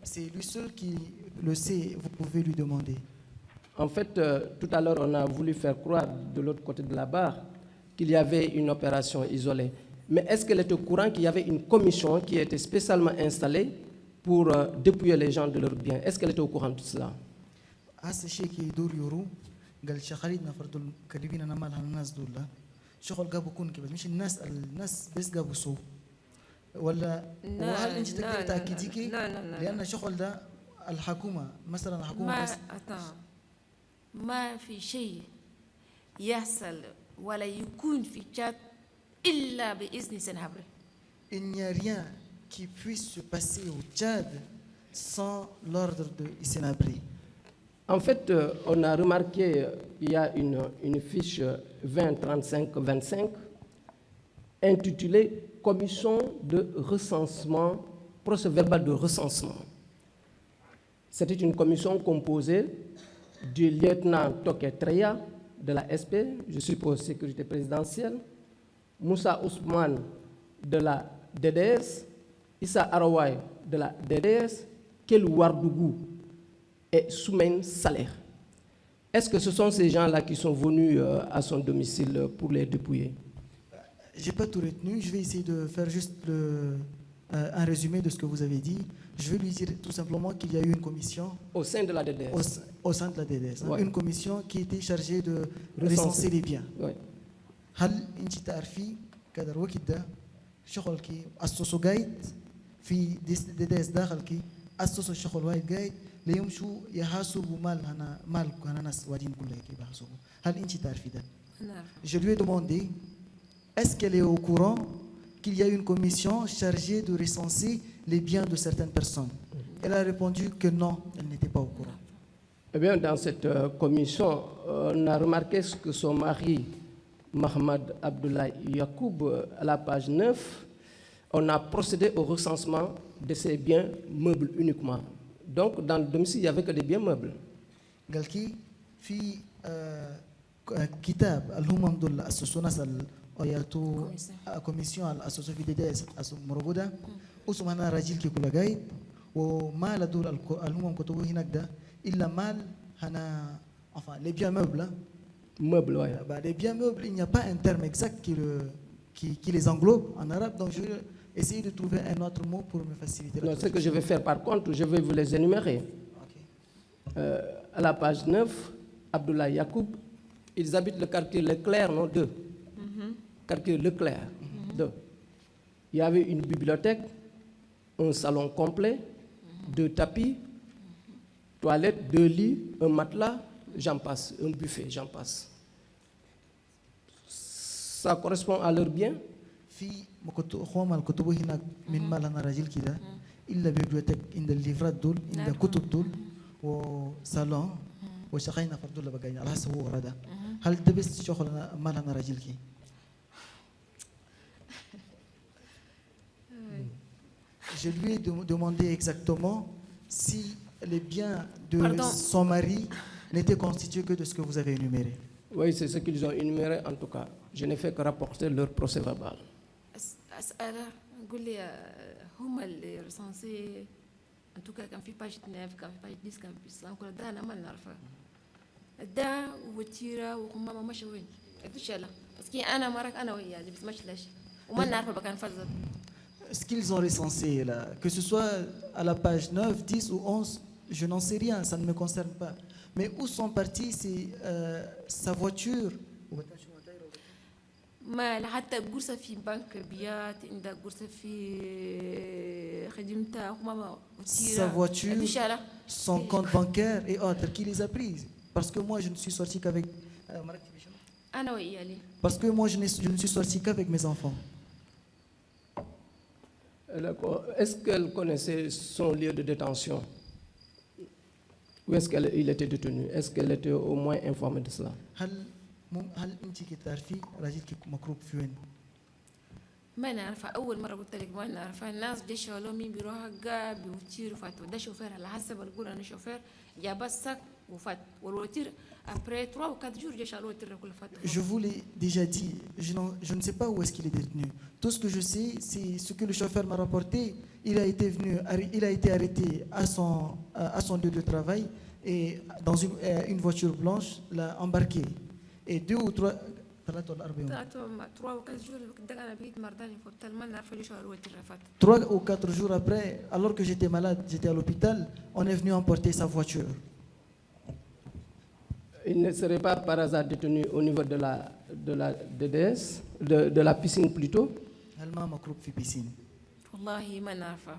C'est lui seul qui le sait, vous pouvez lui demander. En fait, tout à l'heure, on a voulu faire croire de l'autre côté de la barre qu'il y avait une opération isolée. Mais est-ce qu'elle était au courant qu'il y avait une commission qui était spécialement installée pour dépouiller les gens de leurs biens? Est-ce qu'elle était au courant de cela? هذا الشيء كي يدور يورو قال شغالين فرد الكريبين أنا مالها الناس دول شغل جابوا كون كبس مش الناس بس جابوا سو ولا وهل أنت تقدر تأكديكي؟ لأن شغل ده الحكومة مثلا الحكومة بس ما في شيء يحصل ولا يكون في تشاد إلا بإذن سنهبري. Il n'y a rien qui puisse se passer au Tchad sans l'ordre de Hissène-Habré. En fait, on a remarqué qu'il y a une fiche 20-35-25 intitulée Commission de recensement, procès-verbal de recensement. C'était une commission composée du lieutenant Toké Treya de la SP, je suppose sécurité présidentielle, Moussa Ousmane de la DDS, Issa Arawai de la DDS, Kelou Wardougou et Soumen Saleh. Est-ce que ce sont ces gens-là qui sont venus à son domicile pour les dépouiller? Je n'ai pas tout retenu. Je vais essayer de faire juste un résumé de ce que vous avez dit. Je vais lui dire tout simplement qu'il y a eu une commission au sein de la DDS. Au sein de la DDS. Ouais. Une commission qui était chargée de recenser les biens. Ouais. هل أنت تعرفي كذا الوقت ده شغل كي أسسوا قايد في DDS داخل كي أسسوا الشغل وايد قايد ليمشوا يحاسبوا مال هنا ناس وادين كلها كيف يحاسبوا. هل أنت تعرفي ده؟ Je lui ai demandé est-ce qu'elle est au courant qu'il y a une commission chargée de recenser les biens de certaines personnes. Elle a répondu que non, elle n'était pas au courant. Eh bien, dans cette commission, on a remarqué que son mari, Mohamed Abdullah Yacoub, à la page 9, on a procédé au recensement de ses biens meubles uniquement. Donc, dans le domicile, il n'y avait que des biens meubles. قال كي في كتاب اللي هم دول أسسوا ناس الأياتو كوميسيون الأسسوا في ديداس أسسوا موجودة اسمه أنا راجل كي كل جاي ومال دول اللي هم كتبوا هناك ده إلا مال هنا enfin les biens meubles. Meubles, oui. Les biens meubles, il n'y a pas un terme exact qui les englobe en arabe, donc je vais essayer de trouver un autre mot pour me faciliter la Non, ce que je vais faire par contre, je vais vous les énumérer. À la page 9, Abdullah Yacoub, ils habitent le quartier Leclerc, non 2. Quartier Leclerc, 2. Il y avait une bibliothèque, un salon complet, 2 tapis, toilettes, 2 lits, un matelas, j'en passe, un buffet, j'en passe. Ça correspond à leurs biens. في خوام الكتب هناك من مال أنا راجل كده إلا بيبليوتيك عند الليفرات دول عند كتب دول وصالون وشقينا فردول بقاين على حسب هو غردا هل ده بس شغل مال أنا راجل كي Je lui ai demandé exactement si les biens de son mari n'étaient constitués que de ce que vous avez énuméré. Oui, c'est ce qu'ils ont énuméré en tout cas. Je n'ai fait que rapporter leur procès verbal. أسأله أقول لي هم اللي رصاصي en tout cas كان في باج 9 كان في باج 10 كان في السلام كل ده أنا ما نعرفه ده وتيرة وهم ماشي وين إيش لا بس كي أنا مرك أنا وياه بس ماشي لاش وما نعرفه بكان فرزت. Ce qu'ils ont recensé là, que ce soit à la page 9, 10 ou 11, je n'en sais rien, ça ne me concerne pas. Mais où sont partis, c'est sa voiture. ما حتى بورصة في بنك بيات عندك بورصة في خدمتها هما Sa voiture, son compte bancaire et autres, qui les a prises. Parce que moi, je ne suis sorti qu'avec. أنا وإيالي. Parce que moi, je ne suis sorti qu'avec mes enfants. Est-ce qu'elle connaissait son lieu de détention? Où est-ce qu'il était détenu? Est-ce qu'elle était au moins informée de cela? هل انت كي تعرفي راجلك مكروب في وين؟ ما نعرفها اول مره قلت لك ما نعرفها الناس دي شغلهم مين بيروحوا قا بيوتير وفات ده شوفير على حسب القول انا شوفير جاب السك وفات والوتير après 3 ou 4 jours j'ai charlé le كل فات. Je vous l'ai déjà dit, je ne sais pas où est-ce qu'il est détenu. Tout ce que je sais, c'est ce que le chauffeur m'a rapporté. Il a été arrêté à son lieu de travail et dans une voiture blanche l'a embarqué. Et 2 ou 3 ou 4 jours après, alors que j'étais malade, j'étais à l'hôpital, on est venu emporter sa voiture. Il ne serait pas par hasard détenu au niveau de la DDS, de la piscine plutôt? والله ما نعرفه.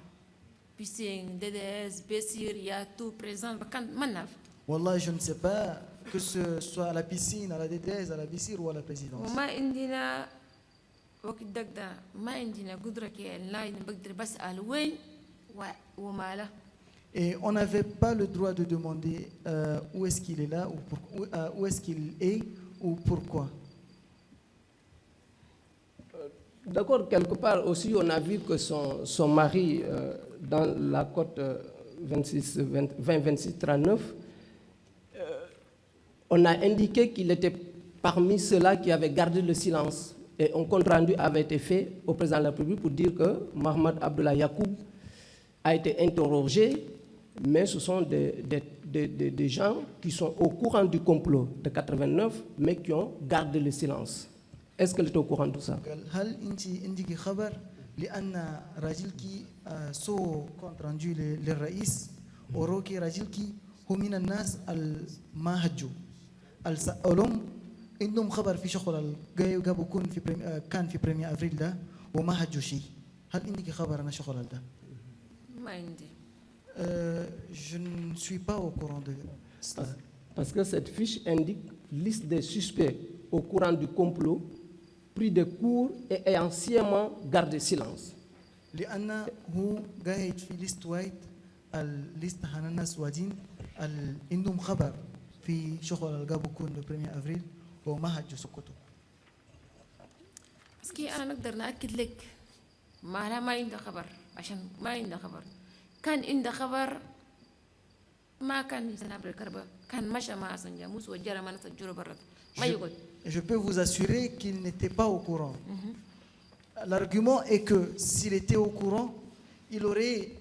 Piscine, DDS, Bessir, il y a tout présent, ما نعرف. والله je ne sais pas que ce soit à la piscine, à la DDS, à la Bessir ou à la présidence. وما عندنا وقت ده ما عندنا قدرة كي لا نقدر بسأل وين وماله. Et on n'avait pas le droit de demander où est-ce qu'il est là ou où est-ce qu'il est ou pourquoi. D'accord, quelque part aussi on a vu que son mari dans la cote 20-26-39 on a indiqué qu'il était parmi ceux-là qui avaient gardé le silence. Et un compte rendu avait été fait au président de la République pour dire que Mohamed Abdullah Yacoub a été interrogé, mais ce sont des gens qui sont au courant du complot de 89, mais qui ont gardé le silence. Est-ce qu'elle est au courant de ça? لأن راجلك سو كونت رانجو للرئيس وروكي راجلك هو من الناس ما هجوا الأولم عندهم خبر في شغل جابوا كان في بريمير أفريل ده وما هجوا شيء. هل عندك خبر أنا شغل ده؟ ما عندي. Je ne suis pas au courant de cela. Parce que cette fiche indique liste des suspects au courant du complot, pris des cours et ayant sciemment gardé silence. لأن هو قاعد في ليست وايد الليست هناس وادين عندهم خبر في شغل القابو كون ل 1 افريل وما هجوا سكتوا. بس كي انا نقدر ناكد لك ما عنده خبر عشان ما عنده خبر. كان عنده خبر ما كان يتنابر الكربة كان مشى مع حسن جاموس وجرى ما نسجله برا ما يقول. Je peux vous assurer qu'il n'était pas au courant. L'argument est que s'il était au courant, il aurait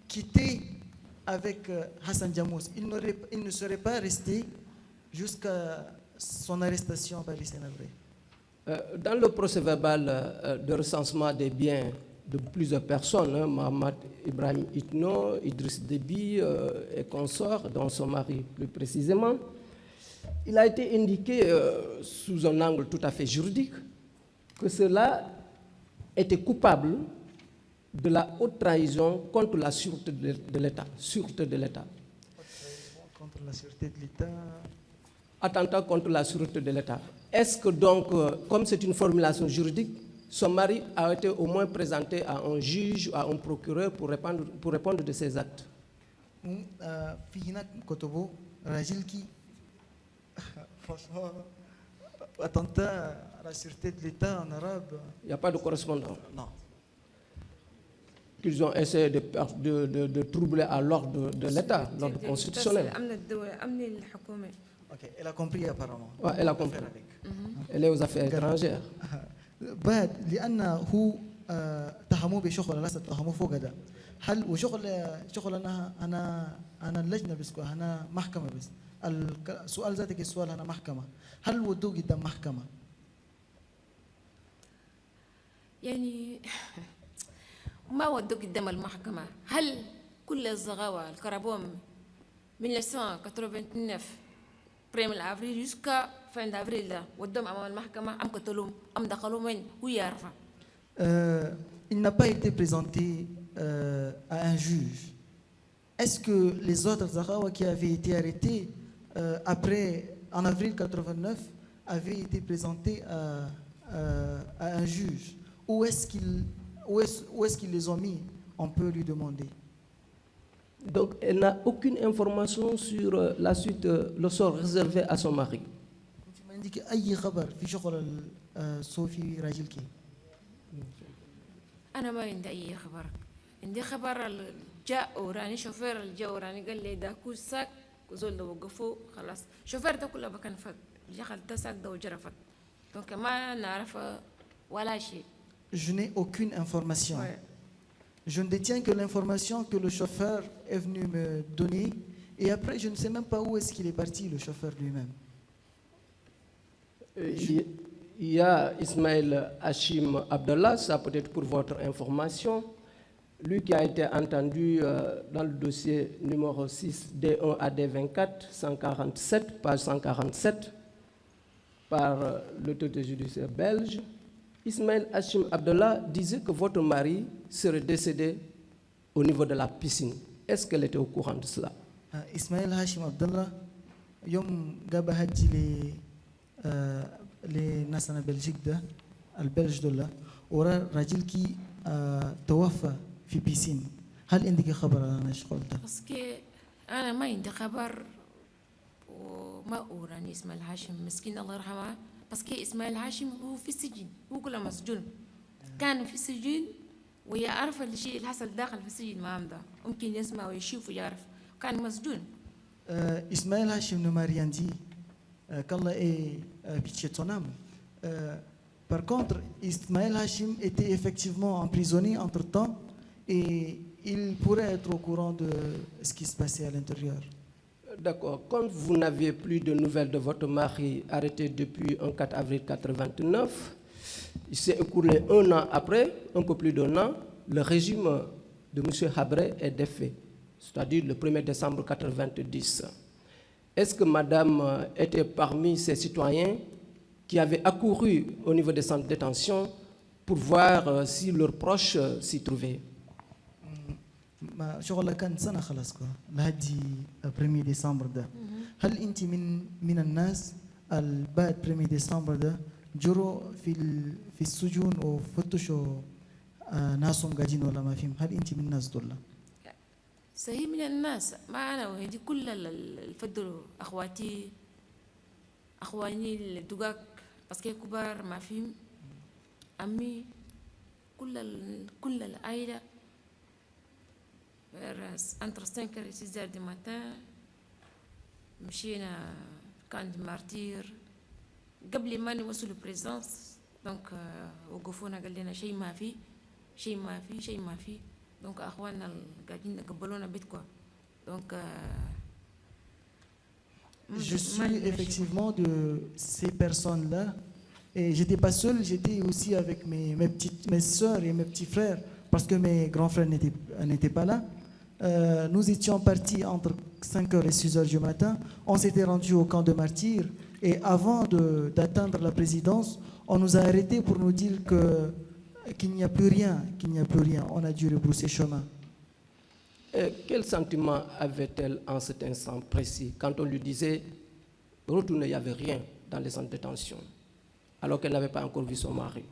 quitté avec Hassan Diamous. Il ne serait pas resté jusqu'à son arrestation par les Sénégalais. Dans le procès verbal de recensement des biens de plusieurs personnes, Mohamed Ibrahim Itno, Idriss Déby et consorts, dont son mari plus précisément, il a été indiqué sous un angle tout à fait juridique que cela était coupable de la haute trahison contre la sûreté de l'État. Contre la sûreté de l'État. Attentat contre la sûreté de l'État. Est-ce que donc, comme c'est une formulation juridique, son mari a été au moins présenté à un juge ou à un procureur pour répondre de ses actes? في هناك كتبه راجل كي attentat à la sûreté de l'État en arabe. Il n'y a pas de correspondant. Non. Qu'ils ont essayé de troubler à l'ordre de l'État, l'ordre constitutionnel. Ok, elle a compris apparemment. Ouais, elle a compris. Elle est aux affaires étrangères. بعد لأن هو اتهموه بشغل لسه اتهموه فوق ده هل وشغل أنا اللجنة بس أنا محكمة بس السؤال ذاتك السؤال أنا محكمة هل ودوه قدام محكمة؟ يعني ما ودوه قدام المحكمة. هل كل الزغاوة الكربوم من 1989 بريم الأفريل jusqu'à fin d'avril là ودوهم أمام المحكمة أم قتلوهم أم دخلوهم وين هو يعرفه. Il n'a pas été présenté à un juge. Est-ce que les autres Zaghawa qui avaient été arrêtés après, en avril 89, avaient été présentés à un juge? Où est-ce qu'ils les ont mis? On peut lui demander. Donc, elle n'a aucune information sur la suite, le sort réservé à son mari. أنا ما عندي أي خبر. عندي خبر جاء وراني شوفير الجا وراني قال لي ده كوز ساك وزول ده وقفوا خلاص شوفير ده كله بكن فك جخل تساك ده وجرفت دونك ما نعرف ولا شيء. Je n'ai aucune information. Ouais. Je ne détiens que l'information que le chauffeur est venu me donner et après je ne sais même pas où est-ce qu'il est parti le chauffeur lui-même. Il y a Ismaël Hachim Abdallah, ça peut-être pour votre information, lui qui a été entendu dans le dossier numéro 6 D1 à D24, 147, page 147, par l'autorité judiciaire belge. Ismaël Hachim Abdallah disait que votre mari serait décédé au niveau de la piscine. Est-ce qu'elle était au courant de cela? Ismaël Hachim Abdallah, يوم قابل هجي لناسنا بلجيك ده البلج دولة ورا راجل كي توفى في بيسين هل عندك خبر عن الشغل ده؟ بس كي أنا ما عندي خبر وما أوراني إسماعيل هاشم مسكين الله يرحمه بس كي إسماعيل هاشم هو في السجن هو كله مسجون كان في السجن ويعرف الشيء اللي حصل داخل في السجن ما ده ممكن يسمع ويشوف ويعرف كان مسجون. إسماعيل هاشم نمارياندي كالله إيه بيتشي تونام. Par contre, Ismaël Hachim était effectivement emprisonné entre-temps et il pourrait être au courant de ce qui se passait à l'intérieur. D'accord. Quand vous n'aviez plus de nouvelles de votre mari arrêté depuis un 4 avril 89, il s'est écoulé un an après, un peu plus d'un an, le régime de M. Habré est défait, c'est-à-dire le 1er décembre 90. Est-ce que madame était parmi ces citoyens qui avaient accouru au niveau des centres de détention pour voir si leurs proches s'y trouvaient? ما شغل كان سنة خلاص كو لهدي 1 ديسمبر ده. هل أنت من الناس بعد 1 ديسمبر ده جروا في السجون وفتشوا ناسهم قاعدين ولا ما فيهم؟ هل أنت من الناس دول؟ صحيح من الناس، ما أنا وهدي كل الفدوا أخواني الدقاق بس كي كبار ما فيهم، أمي كل العائلة entre 5h et 6h du matin مشينا كان مارتير قبل ما نوصل البريزنس. دونك وقفونا قال لنا شيء ما في شيء ما في شيء ما في. دونك اخواننا قاعدين يقبلونا بيتكم. دونك Je suis effectivement de ces personnes-là et j'étais pas seul, j'étais aussi avec mes soeurs et mes petits frères parce que mes grands frères n'étaient pas là. Nous étions partis entre 5h et 6h du matin. On s'était rendu au camp de martyrs et avant d'atteindre la présidence, on nous a arrêtés pour nous dire qu'il n'y a plus rien, On a dû rebrousser chemin. Quel sentiment avait-elle en cet instant précis quand on lui disait retournez, il n'y avait rien dans les centres de détention alors qu'elle n'avait pas encore vu son mari?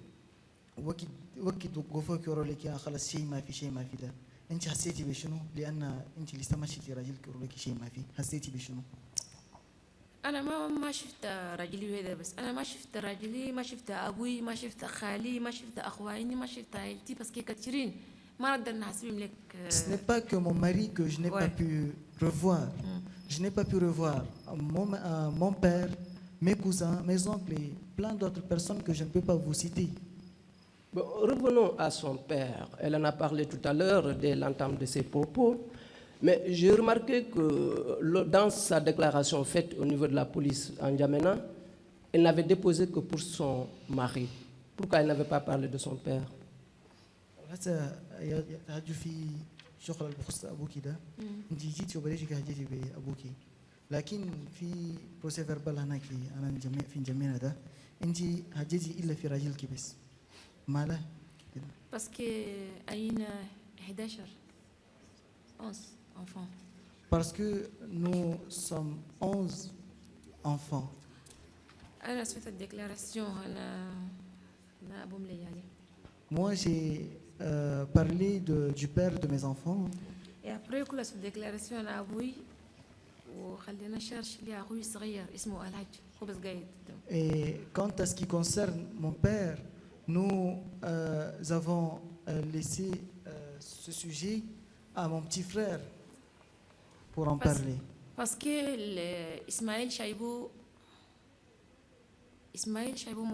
انت حسيتي بشنو؟ لان انت لسه ما شفتي راجل يقول لك شيء ما في، حسيتي بشنو؟ انا ما شفت راجلي هذا، بس انا ما شفت راجلي، ما شفت ابوي، ما شفت خالي، ما شفت اخواني، ما شفت عائلتي بس كي كثيرين ما نقدر نحسبهم لك. Ce n'est pas que mon mari que je n'ai pas pu revoir. Je n'ai pas pu revoir mon père, mes cousins, mes oncles et plein d'autres personnes que je ne peux pas vous citer. Bon, revenons à son père. Elle en a parlé tout à l'heure dès l'entame de ses propos, mais j'ai remarqué que dans sa déclaration faite au niveau de la police en N'Djamena, elle n'avait déposé que pour son mari. Pourquoi elle n'avait pas parlé de son père? شغل بخص ابوكي ده انت جيتي وبديتي كهجيتي بابوكي، لكن في بروسي فيربال هناك انا في جميعنا ده انت هجيتي الا في راجلك بس. ماله؟ Parce que Aïna 11 enfants. Parce que nous sommes 11 enfants. أنا سويت الديكلاراسيون أنا أبو مليالي. Moi j'ai parlé du père de mes enfants. Et après كل سويت الديكلاراسيون أنا أبوي وخلينا شارش لي أخوي صغير اسمه الحاج خبز قايد. Et quant à ce qui concerne mon père, nous avons laissé ce sujet à mon petit frère pour en parler. Parce que Ismaël Chaibou,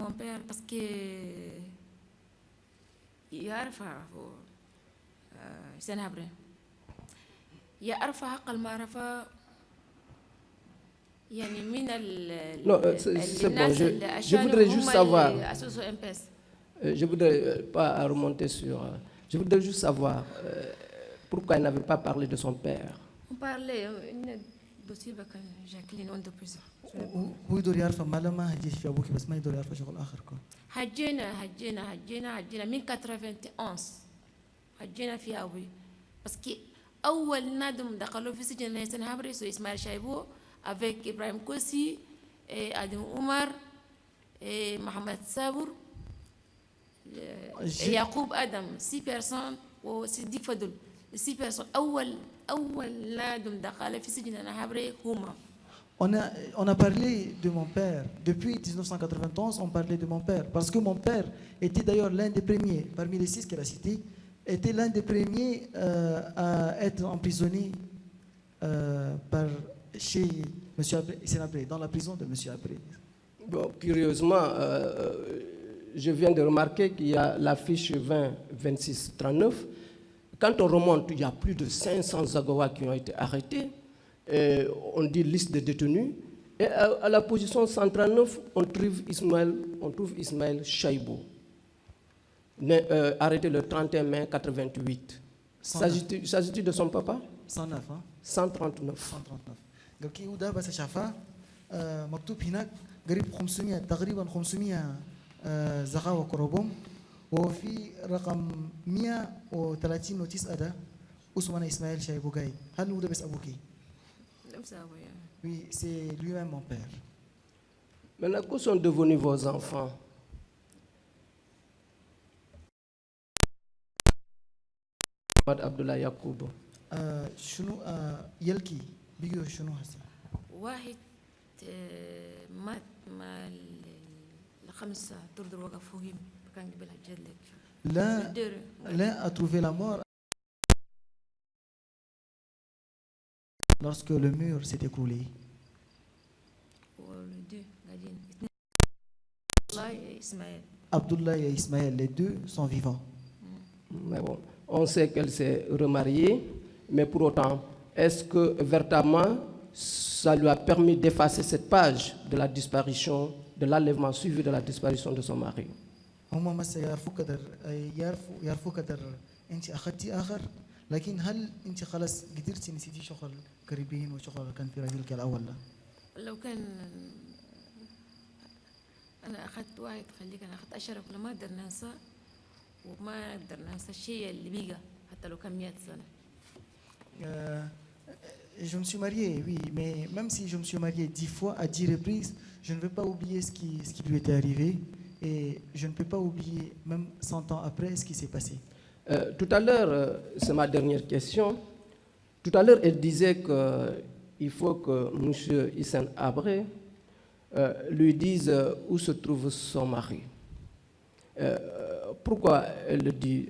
mon père, parce que يعرف سنابرين يعرف حق المعرفة يعني من الناس je voudrais juste savoir. Je voudrais pas remonter sur. Je voudrais juste savoir pourquoi elle n'avait pas parlé de son père. On parlait une dossier avec Jacqueline on depuis. هو يقدر يعرف ما لما هجيش في ابوك بس ما يقدر يعرف شغل اخر كون. حجينا من 91 حجينا في ابوي بس كي اول نادم دخلوا في سجن نيسان هابريس واسماعيل شايبو avec Ibrahim Kossi et Adam Omar et Mohamed Sabour. يعقوب آدم 6 personnes وصديق فضل 6 personnes أول نادم دخل في سجن النهابري هما. On a parlé de mon père. Depuis 1991, on parlait de mon père. Parce que mon père était d'ailleurs l'un des premiers, parmi les 6 qu'elle a cités, était l'un des premiers à être emprisonné chez M. Abré, dans la prison de M. Abré. Bon, curieusement, je viens de remarquer qu'il y a la fiche 20-26-39. Quand on remonte, il y a plus de 500 Zagowa qui ont été arrêtés. On dit liste de détenus. Et à la position 139, on trouve Ismaël Chaibou, arrêté le 31 mai 88. S'agit-il de son papa? 109. 139. قال وده بس شافاه مكتوب هناك قريب 500 تقريبا 500 زغاوة كروبوم وفي رقم 139 ده Ousmane Ismaël Chaibou Gaye. هل هو بس أبوكي؟ نفس أبويا. Oui, c'est lui-même mon père. Maintenant, que sont devenus vos enfants? Mohamed Abdullah Yacoub. شنو يلكي بيجوا شنو هسه؟ واحد مات مع الخمسة دردر وقف فوقهم كان قبل الجلد. لا لا a trouvé la mort lorsque le mur s'est écroulé. والدو قاعدين اثنين. الله يا إسماعيل. Abdullah et Ismaël, les deux sont vivants. Mais bon, on sait qu'elle s'est remariée, mais pour autant, est-ce que véritablement ça lui a permis d'effacer cette page de la disparition, de l'enlèvement suivi de la disparition de son mari? هم ما سيعرفوا قدر يعرفوا قدر انت اخذتي اخر، لكن هل انت خلاص قدرتي نسيتي شغل قريبين وشغل كان في رجلك الاول؟ لا. لو كان أنا أخذت واحد خليك أنا أخذت أشرف ولا ما أقدر ننسى وما أقدر ننسى الشيء اللي بيجا حتى لو كان 100 سنة. Je me suis marié, oui, mais même si je me suis marié 10 fois à 10 reprises, je ne vais pas oublier ce qui lui était arrivé et je ne peux pas oublier même 100 ans après ce qui s'est passé. Tout à l'heure, c'est ma dernière question. Tout à l'heure, elle disait qu'il faut que M. Hissène Habré lui dise où se trouve son mari. Pourquoi elle le dit?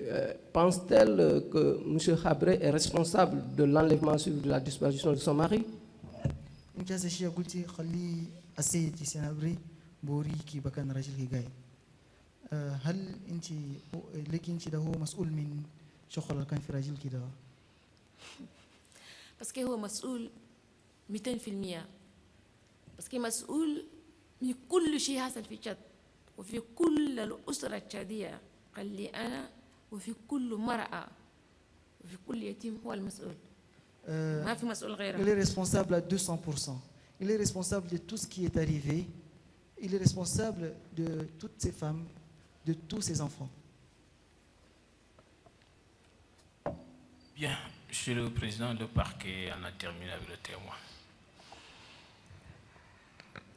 Pense-t-elle que M. Habré est responsable de l'enlèvement suivi de la disparition de son mari? انت هذا الشيء قلتي خلي السيد حسين عبري بوريكي بكان راجل جاي. هل انت لك انت ده هو مسؤول من شغل اللي كان في راجل كده؟ بس كي هو مسؤول 200%. بس كي مسؤول من كل شيء حصل في تشاد وفي كل الأسرة التشادية قال لي أنا وفي كل مرأة وفي كل يتيم هو المسؤول. ما في مسؤول غيره. Il est responsable à 200%. Il est responsable de tout ce qui est arrivé. Il est responsable de toutes ces femmes, de tous ces enfants. Bien, Monsieur le Président, le parquet en a terminé avec le témoin.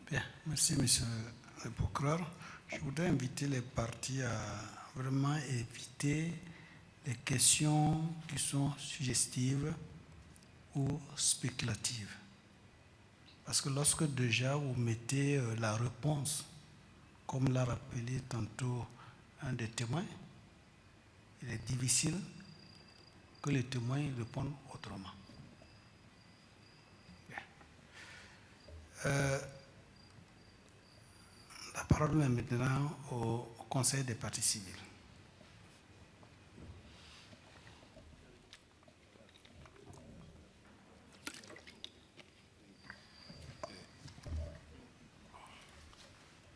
Bien, merci Monsieur le procureur. Je voudrais inviter les parties à vraiment éviter les questions qui sont suggestives ou spéculatives. Parce que lorsque déjà vous mettez la réponse, comme l'a rappelé tantôt un des témoins, il est difficile que les témoins répondent autrement. La parole est maintenant au Conseil des parties civiles.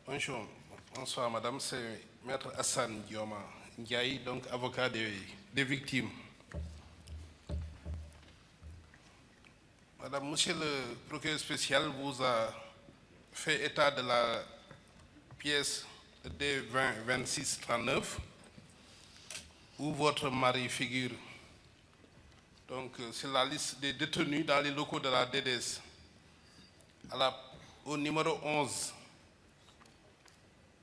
Bonjour, bonsoir madame, c'est Maître Hassan Dioma Ndiaye, donc avocat des victimes. Madame, monsieur le procureur spécial vous a fait état de la pièce D20-26-39 où votre mari figure donc sur la liste des détenus dans les locaux de la DDS au numéro 11.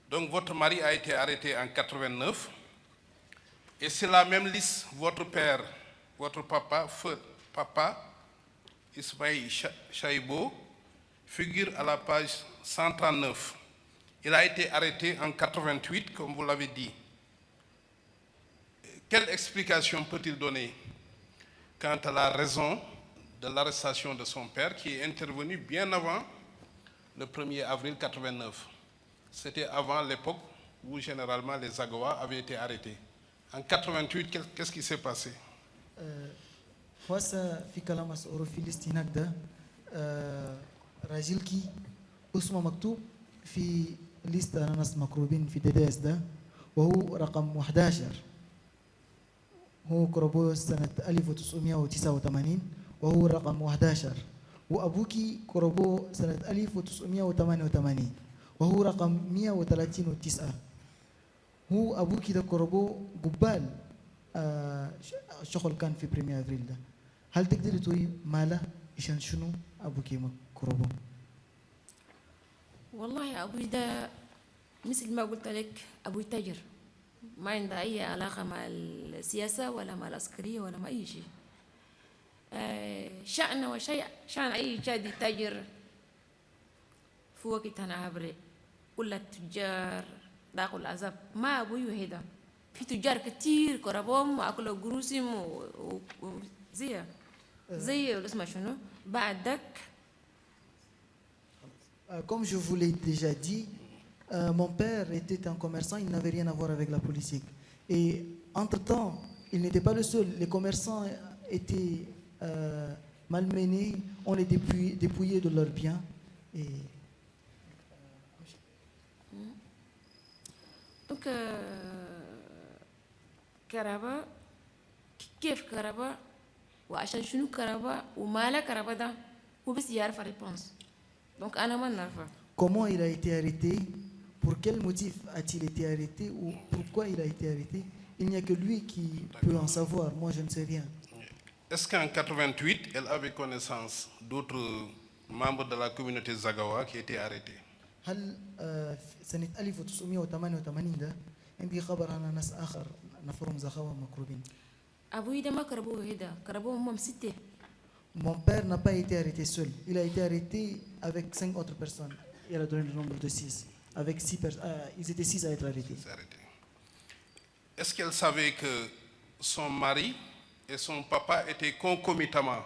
Donc votre mari a été arrêté en 89 et sur la même liste, votre père, votre papa, feu papa, Ismaël Chaibou, figure à la page 139. Il a été arrêté en 88, comme vous l'avez dit. Quelle explication peut-il donner quant à la raison de l'arrestation de son père qui est intervenue bien avant le 1er avril 89? C'était avant l'époque où généralement les Agawa avaient été arrêtés. En 88, qu'est-ce qui s'est passé? وهسه في كلام مسؤول في الليست هناك ده راجلكي اسمه مكتوب في ليست ناس مكروبين في DDS ده وهو رقم 11 هو كربو سنة 1989 وهو رقم 11 وأبوكي كربو سنة 1988 وهو رقم 139 هو أبوكي ده كربو قبال شغل كان في 1 ابريل ده. هل تقدري تقولي ماله عشان شنو ابوكي مكروبون؟ والله يا أبوي ده مثل ما قلت لك أبوي تاجر، ما عنده أي علاقة مع السياسة ولا مع العسكرية ولا مع أي شيء. شأن وشيء شأن أي جادي تاجر في وقت أنا عبري كل التجار داخل العذاب ما أبوي وحيدا، في تجار كتير كربوم وأكلوا قروسهم زي اسمه شنو بعدك. Comme je vous l'ai déjà dit, mon père était un commerçant, il n'avait rien à voir avec la politique. Et entre-temps, il n'était pas le seul. Les commerçants étaient malmenés, on les dépouillés de leurs biens. Et donc كهرباء كيف كهرباء وعشان شنو كهرباء ومالا كهرباء ده هو بس يعرف الريبونس. Donc أنا ما نعرفه. Comment il a été arrêté? Pour quel motif a-t-il été arrêté? Ou pourquoi il a été arrêté? Il n'y a que lui qui peut en savoir. Moi, je ne sais rien. Est-ce qu'en 88, elle avait connaissance d'autres membres de la communauté Zagawa qui étaient arrêtés? هل سنة 1988 ده عندي خبر عن ناس آخر نفرهم زخاوة مكروبين؟ أبوي ده ما كربوه هيدا كربوه هم 6. Mon père n'a pas été arrêté seul. Il a été arrêté avec 5 autres personnes. Il a donné le nombre de 6. Avec 6 personnes. Ils étaient 6 à être arrêtés. Est-ce qu'elle savait que son mari et son papa étaient concomitamment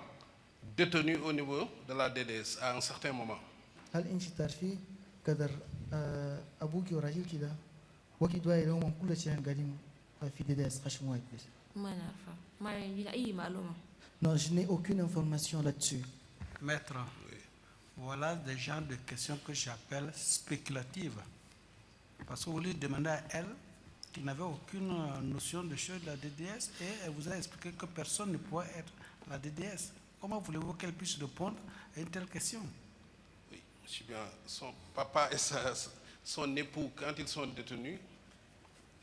détenus au niveau de la DDS à un certain moment? هل انت تعرفي قدر ابوكي وراجل كده وقت واحد هم كل شيء قاعدين في DDS خشم واحد بس؟ ما نعرفه ما عندنا أي معلومة. Non, je n'ai aucune information là-dessus. Maître, voilà des genres de questions que j'appelle spéculatives. Parce que vous lui demandez à elle qui n'avait aucune notion de choses de la DDS et elle vous a expliqué que personne ne pouvait être la DDS. Comment voulez-vous qu'elle puisse répondre à une telle question? Oui, je suis bien. Son papa et son époux, quand ils sont détenus,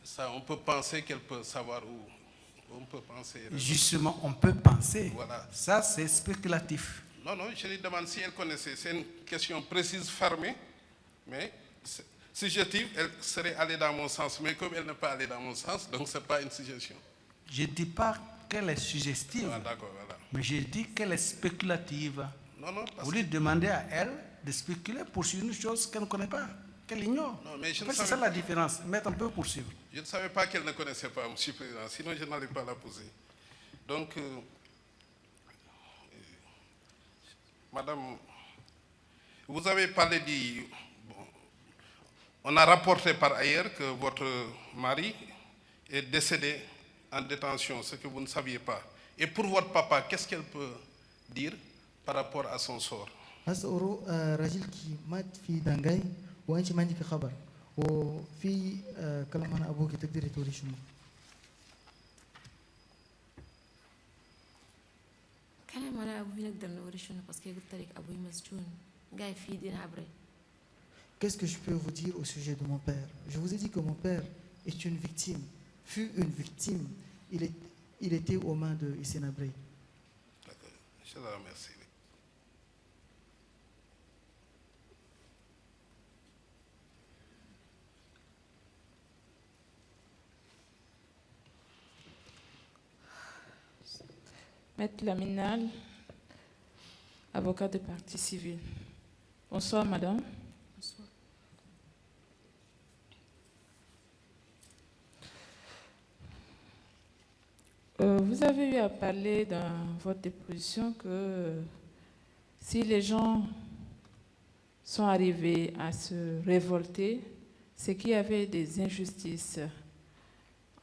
ça, on peut penser qu'elle peut savoir où. On peut penser. Justement, on peut penser. Voilà. Ça, c'est spéculatif. Non, non, je lui demande si elle connaissait. C'est une question précise, fermée, mais suggestive. Elle serait allée dans mon sens. Mais comme elle n'est pas allée dans mon sens, donc ce n'est pas une suggestion. Je ne dis pas qu'elle est suggestive, Ah, d'accord, voilà. mais je dis qu'elle est spéculative. Non, non, parce Vous lui demandez à elle de spéculer pour une chose qu'elle ne connaît pas, qu'elle ignore. Non, mais je ne C'est savais ça la différence. Mais on peut poursuivre. Je ne savais pas qu'elle ne connaissait pas, M. le Président, sinon je n'allais pas la poser. Donc, Madame, vous avez parlé du... Bon, on a rapporté par ailleurs que votre mari est décédé en détention, ce que vous ne saviez pas. Et pour votre papa, qu'est-ce qu'elle peut dire par rapport à son sort? هسه راجلك مات في دانجاي وانت ما عندك خبر وفي كلام عن ابوك تقدري تقولي شنو؟ كلام أنا أبوي نقدر نوري شنو بس كي قلت لك أبوي مسجون قاعد في دين عبري. Qu'est-ce que je peux vous dire au sujet de mon père? Je vous ai dit que mon père est une victime, fut une victime. Il était aux mains de Hissène Habré. D'accord, je la remercie. Maître Laminal, avocat de partie civile. Bonsoir, madame. Bonsoir. Vous avez eu à parler dans votre déposition que si les gens sont arrivés à se révolter, c'est qu'il y avait des injustices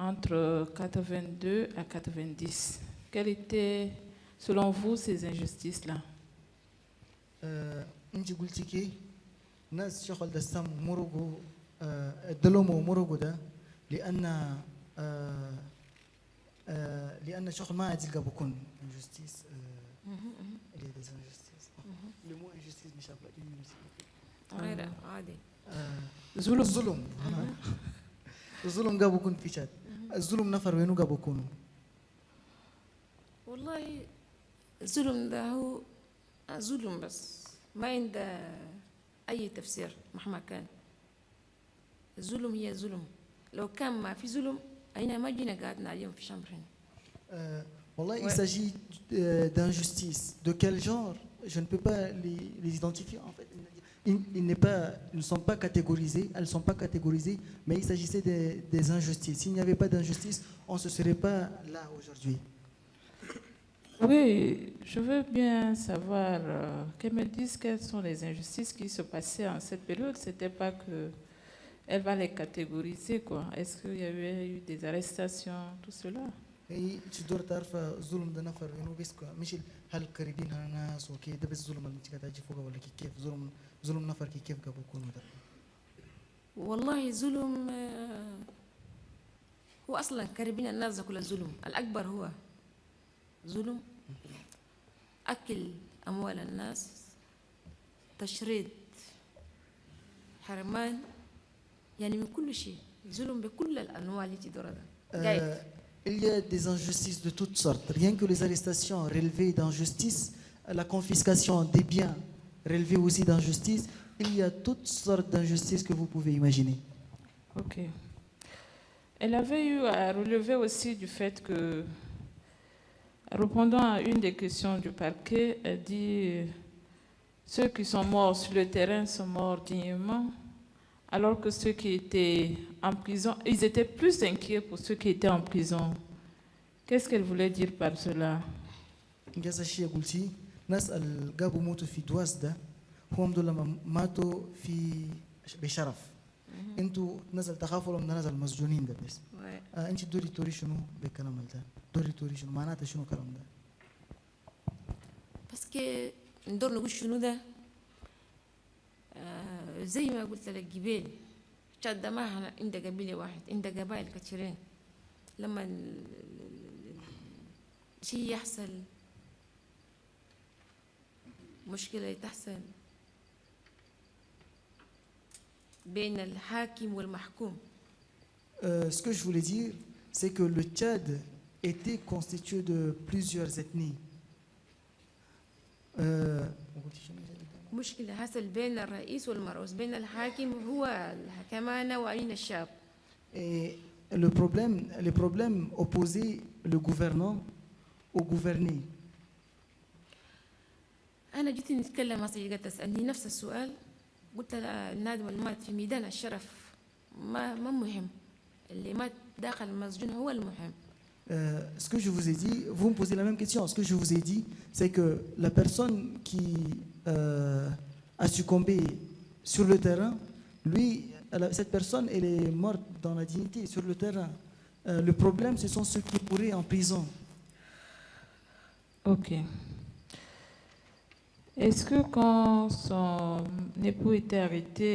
entre 82 à 90. Quelles étaient, selon vous, ces injustices-là? انت قلتي كي ناس شغل دسام مرقوا دلوموا مرقوا ده لان شغل ما عاد يلقى بكون injustice il y a des injustices le mot injustice مش عارفه غير عادي. الظلم الظلم قابو كون في شات الظلم نفر وينو قابو كونوا والله الظلم ده هو ظلم بس ما عنده أي تفسير مهما كان. الظلم هي ظلم. لو كان ما في ظلم أين ما جينا قعدنا اليوم في شمر هنا. Wallah, il s'agit d'injustice. De quel genre? Je ne peux pas les identifier. En fait, ils ne sont pas catégorisés, elles ne sont pas catégorisées, mais il s'agissait des injustices. S'il n'y avait pas d'injustice, on ne se serait pas là aujourd'hui. Oui, je veux bien savoir qu'elle me dise quelles sont les injustices qui se passaient en cette période. C'était pas que elle va les catégoriser, quoi. Est-ce qu'il y avait eu des arrestations, tout cela? هي تدور تعرف ظلم ده نفر انه بس مش هل قريبين ناس اوكي ده بس ظلم اللي انت تجي فوق ولا كيف ظلم نفر كيف قبل يكونوا ده. والله ظلم هو أصلا قريبين الناس كل الظلم الأكبر هو ظلم أكل أموال الناس تشريد حرمان يعني من كل شيء ظلم بكل الأنواع اللي تدور ده. Il y a des injustices de toutes sortes. Rien que les arrestations relevées d'injustice, la confiscation des biens relevés aussi d'injustice, il y a toutes sortes d'injustices que vous pouvez imaginer. Ok. Elle avait eu à relever aussi du fait que, répondant à une des questions du parquet, elle dit ceux qui sont morts sur le terrain sont morts dignement, alors que ceux qui étaient en prison, ils étaient plus inquiets pour ceux qui étaient en prison. Qu'est-ce qu'elle voulait dire par cela? ناس اللي جابوا موتوا في دواس ده هم دول لما ماتوا في بشرف. انتوا نزل تخافوا لما نزل مسجونين ده بس. انت دوري توري شنو بالكلام ده؟ دوري توري شنو معناته شنو الكلام ده؟ بس كي ندور نقول شنو ده زي ما قلت لك قبيل تشاد ده ما عند قبيلة واحد عند قبائل كثيرين. لما شيء يحصل مشكلة تحصل بين الحاكم والمحكوم. Ce que je voulais dire, c'est que le Tchad était constitué de plusieurs ethnies. مشكلة حصل بين الرئيس والمرؤوس بين الحاكم هو الحكمانة وبين الشعب. Et les problèmes opposaient le gouvernant au gouverné. أنا جيت نتكلم أصلي قلت تسألني نفس السؤال قلت النادم اللي مات في ميدان الشرف ما مهم اللي مات داخل المسجون هو المهم. Ce que je vous ai dit, vous me posez la même question. Ce que je vous ai dit, c'est que la personne qui a succombé sur le terrain, cette personne, elle est morte dans la dignité sur le terrain. Le problème, ce sont ceux qui pourraient en prison. Ok. Est-ce que quand son époux était arrêté,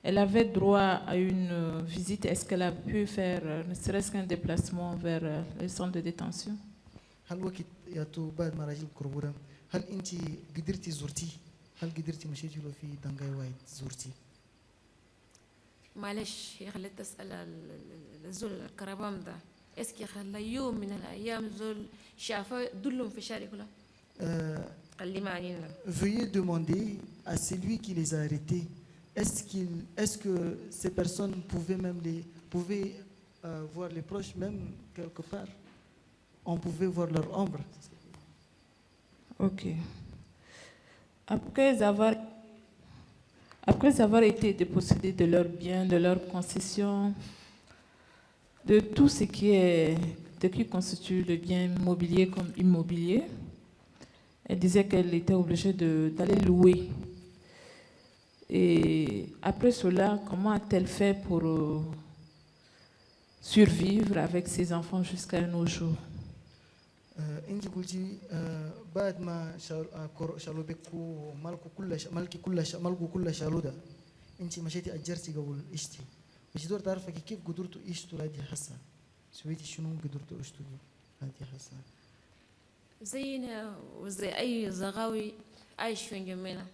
elle avait droit à une visite? Est-ce qu'elle a pu faire ne serait-ce qu'un déplacement vers le centre de détention? هل وقت ياتو بعد ما راجل كربورة هل انت قدرتي زرتي؟ هل قدرتي مشيتي له في دنجاي وايد زرتي؟ معلش يا خليت تسأل الزول الكربام ده اسكي خلى يوم من الأيام زول شافه دلهم في الشارع كله. Veuillez demander à celui qui les a arrêtés, est-ce que ces personnes pouvaient voir les proches même quelque part? On pouvait voir leur ombre. Ok. Après avoir été dépossédés de leurs biens, de leurs concessions, de tout ce qui constitue le bien mobilier comme immobilier, elle disait qu'elle était obligée d'aller louer. Et après cela, comment a-t-elle fait pour survivre avec ses enfants jusqu'à nos jours? انت قلتي بعد ما شالوا بكو مالكو كل شالوا ده انت مشيتي اجرتي قبل اشتي مش دور تعرفي كيف قدرتوا اشتوا هذه حسا سويتي شنو قدرتوا اشتوا هذه حسا زينا وزي اي زغاوي عايش في جمينا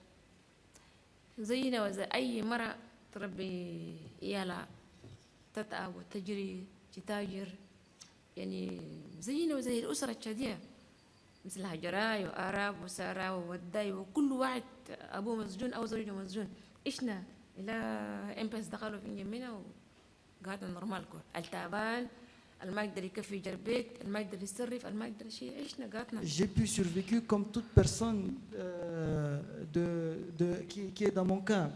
زينا وزي اي مرة تربي عيالها تتعب وتجري تتاجر يعني زينا وزي الأسرة الشادية مثل هجراي وآراب وسارة ووداي وكل واحد أبوه مسجون أو زوجته مسجون إحنا إلى إمبس دخلوا في جمينا وقعدنا نورمال كور التعبان ما يقدر يكفي جربيت ما يقدر يصرف ما يقدر شيء عشنا قعدنا. J'ai pu survécu comme toute personne qui est dans mon cas.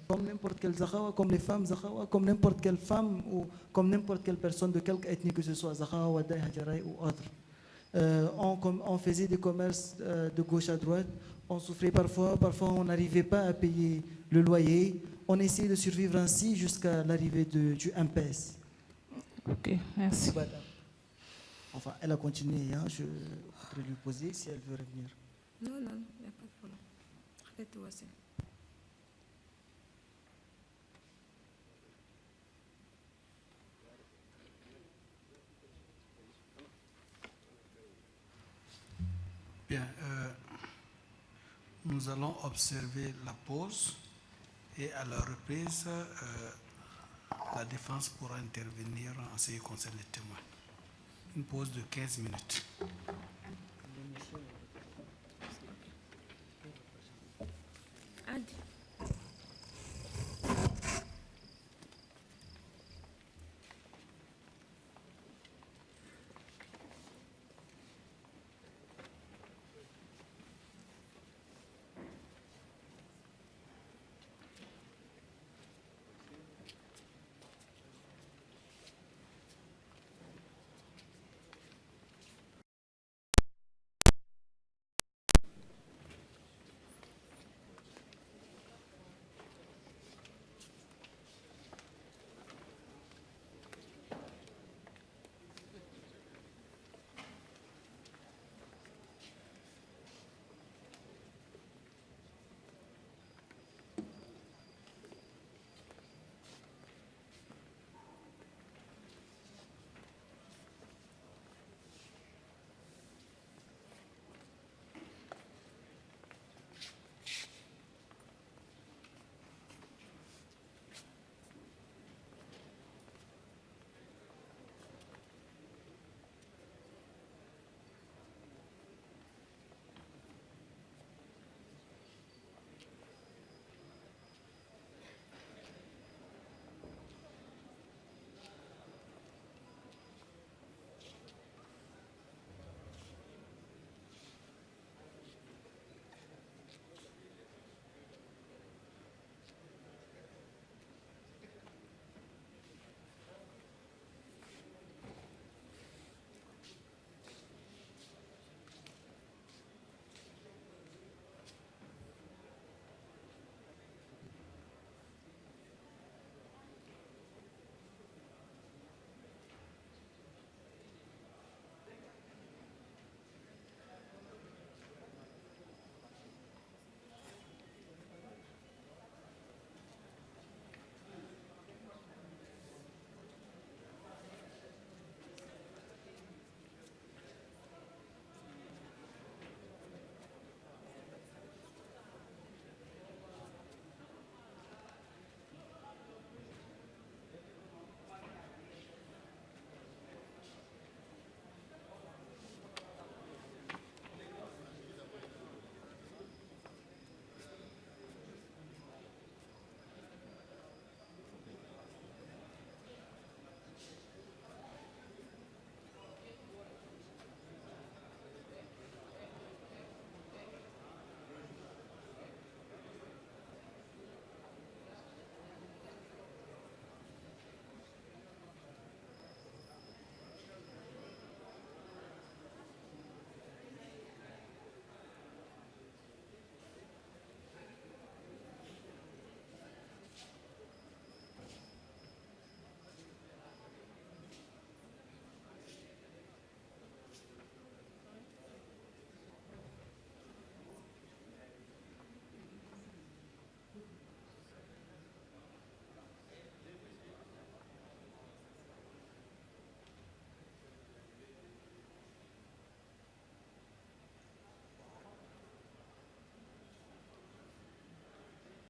Comme n'importe quel Zakhawa, comme les femmes Zakhawa, comme n'importe quelle femme ou comme n'importe quelle personne de quelque ethnie que ce soit, Zakhawa, Wadai, Hajarai ou autre. On faisait des commerces de gauche à droite, on souffrait parfois on n'arrivait pas à payer le loyer, on essayait de survivre ainsi jusqu'à l'arrivée du MPS. Ok, merci. Voilà. Enfin, elle a continué, hein, je voudrais lui poser si elle veut revenir. Non, non, il n'y a pas de problème. Arrête-toi, c'est. Bien, nous allons observer la pause et à la reprise, la défense pourra intervenir en ce qui concerne les témoins. Une pause de 15 minutes.